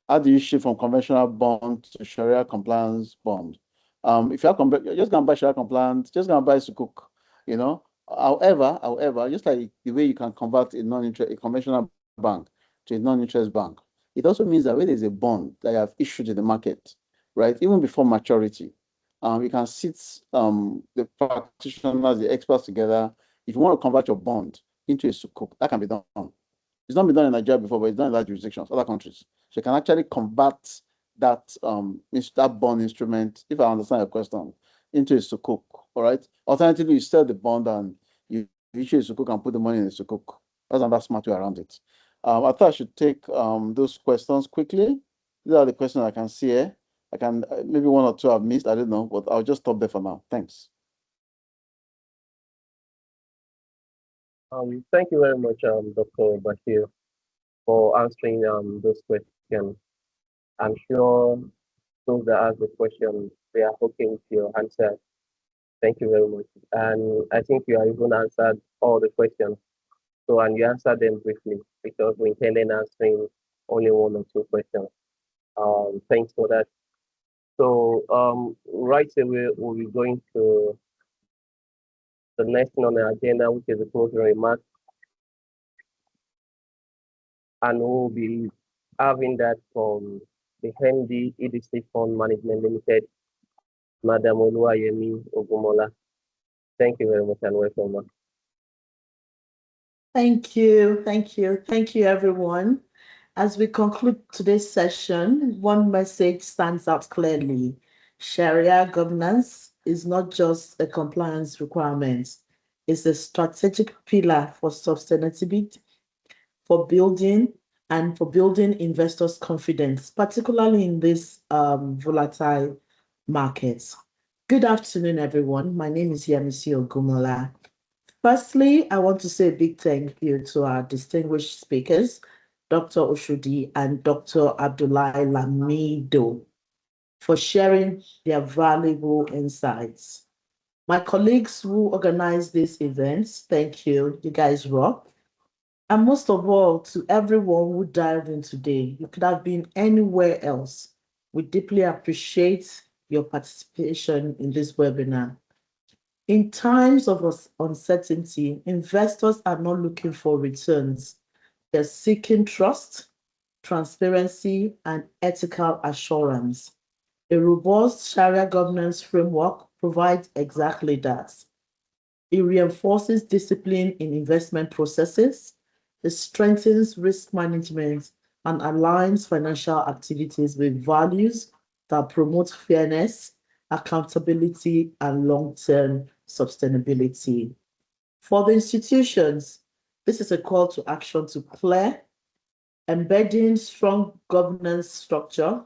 How do you shift from conventional bond to Sharia compliance bond? If you're just gonna buy Sharia compliance, just gonna buy sukuk, However, just like the way you can convert a conventional bank to a non-interest bank, it also means that when there's a bond that you have issued in the market, right, even before maturity, you can sit the practitioners, the experts together. If you want to convert your bond into a sukuk, that can be done. It's not been done in Nigeria before, but it's done in other jurisdictions, other countries. So you can actually convert that bond instrument, if I understand your question, into a sukuk. All right. Alternatively, you sell the bond and you issue a sukuk and put the money in a sukuk. That's another smart way around it. I thought I should take those questions quickly. These are the questions I can see here. I can maybe one or two I've missed. I don't know, but I'll just stop there for now. Thanks. Thank you very much, Dr. Bashir, for answering those questions. I'm sure those that ask the question, they are hoping with your answer. Thank you very much. And I think you have even answered all the questions. So, and you answered them briefly because we intended answering only one or two questions. Thanks for that. So, right away, we'll be going to the next thing on the agenda, which is the closing remarks. And we'll be having that from the MD EDC Fund Management Limited, Madam Oluwayemi Ogumola. Thank you very much and welcome, ma'am. Thank you, everyone. As we conclude today's session, one message stands out clearly. Sharia governance is not just a compliance requirement. It's a strategic pillar for sustainability, for building investors' confidence, particularly in this volatile markets. Good afternoon, everyone. My name is Yemisi Ogumola. Firstly, I want to say a big thank you to our distinguished speakers, Dr. Oshodi and Dr. Abdullahi Lamido, for sharing their valuable insights. My colleagues who organized these events, thank you. You guys rock. And most of all, to everyone who dialed in today, you could have been anywhere else. We deeply appreciate your participation in this webinar. In times of uncertainty, investors are not looking for returns. They're seeking trust, transparency, and ethical assurance. A robust Sharia governance framework provides exactly that. It reinforces discipline in investment processes, it strengthens risk management, and aligns financial activities with values that promote fairness, accountability, and long-term sustainability. For the institutions, this is a call to action to clear, embedding strong governance structure,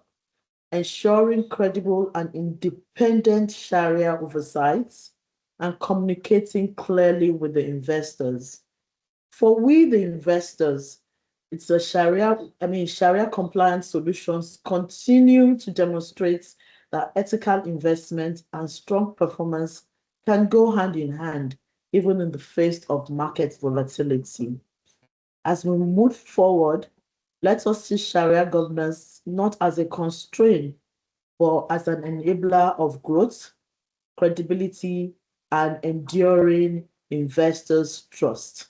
ensuring credible and independent Sharia oversight, and communicating clearly with the investors. For we, the investors, it's a Sharia compliant solutions continue to demonstrate that ethical investment and strong performance can go hand in hand, even in the face of market volatility. As we move forward, let us see Sharia governance not as a constraint, but as an enabler of growth, credibility, and enduring investors' trust.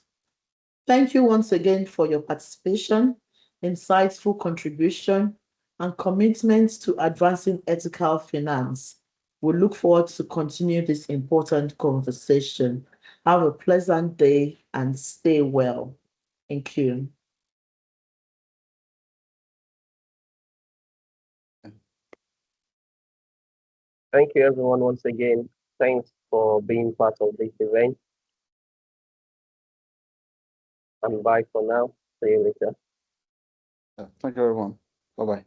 Thank you once again for your participation, insightful contribution, and commitment to advancing ethical finance. We look forward to continue this important conversation. Have a pleasant day and stay well. Thank you. Thank you, everyone, once again. Thanks for being part of this event. And bye for now. See you later. Thank you, everyone. Bye-bye.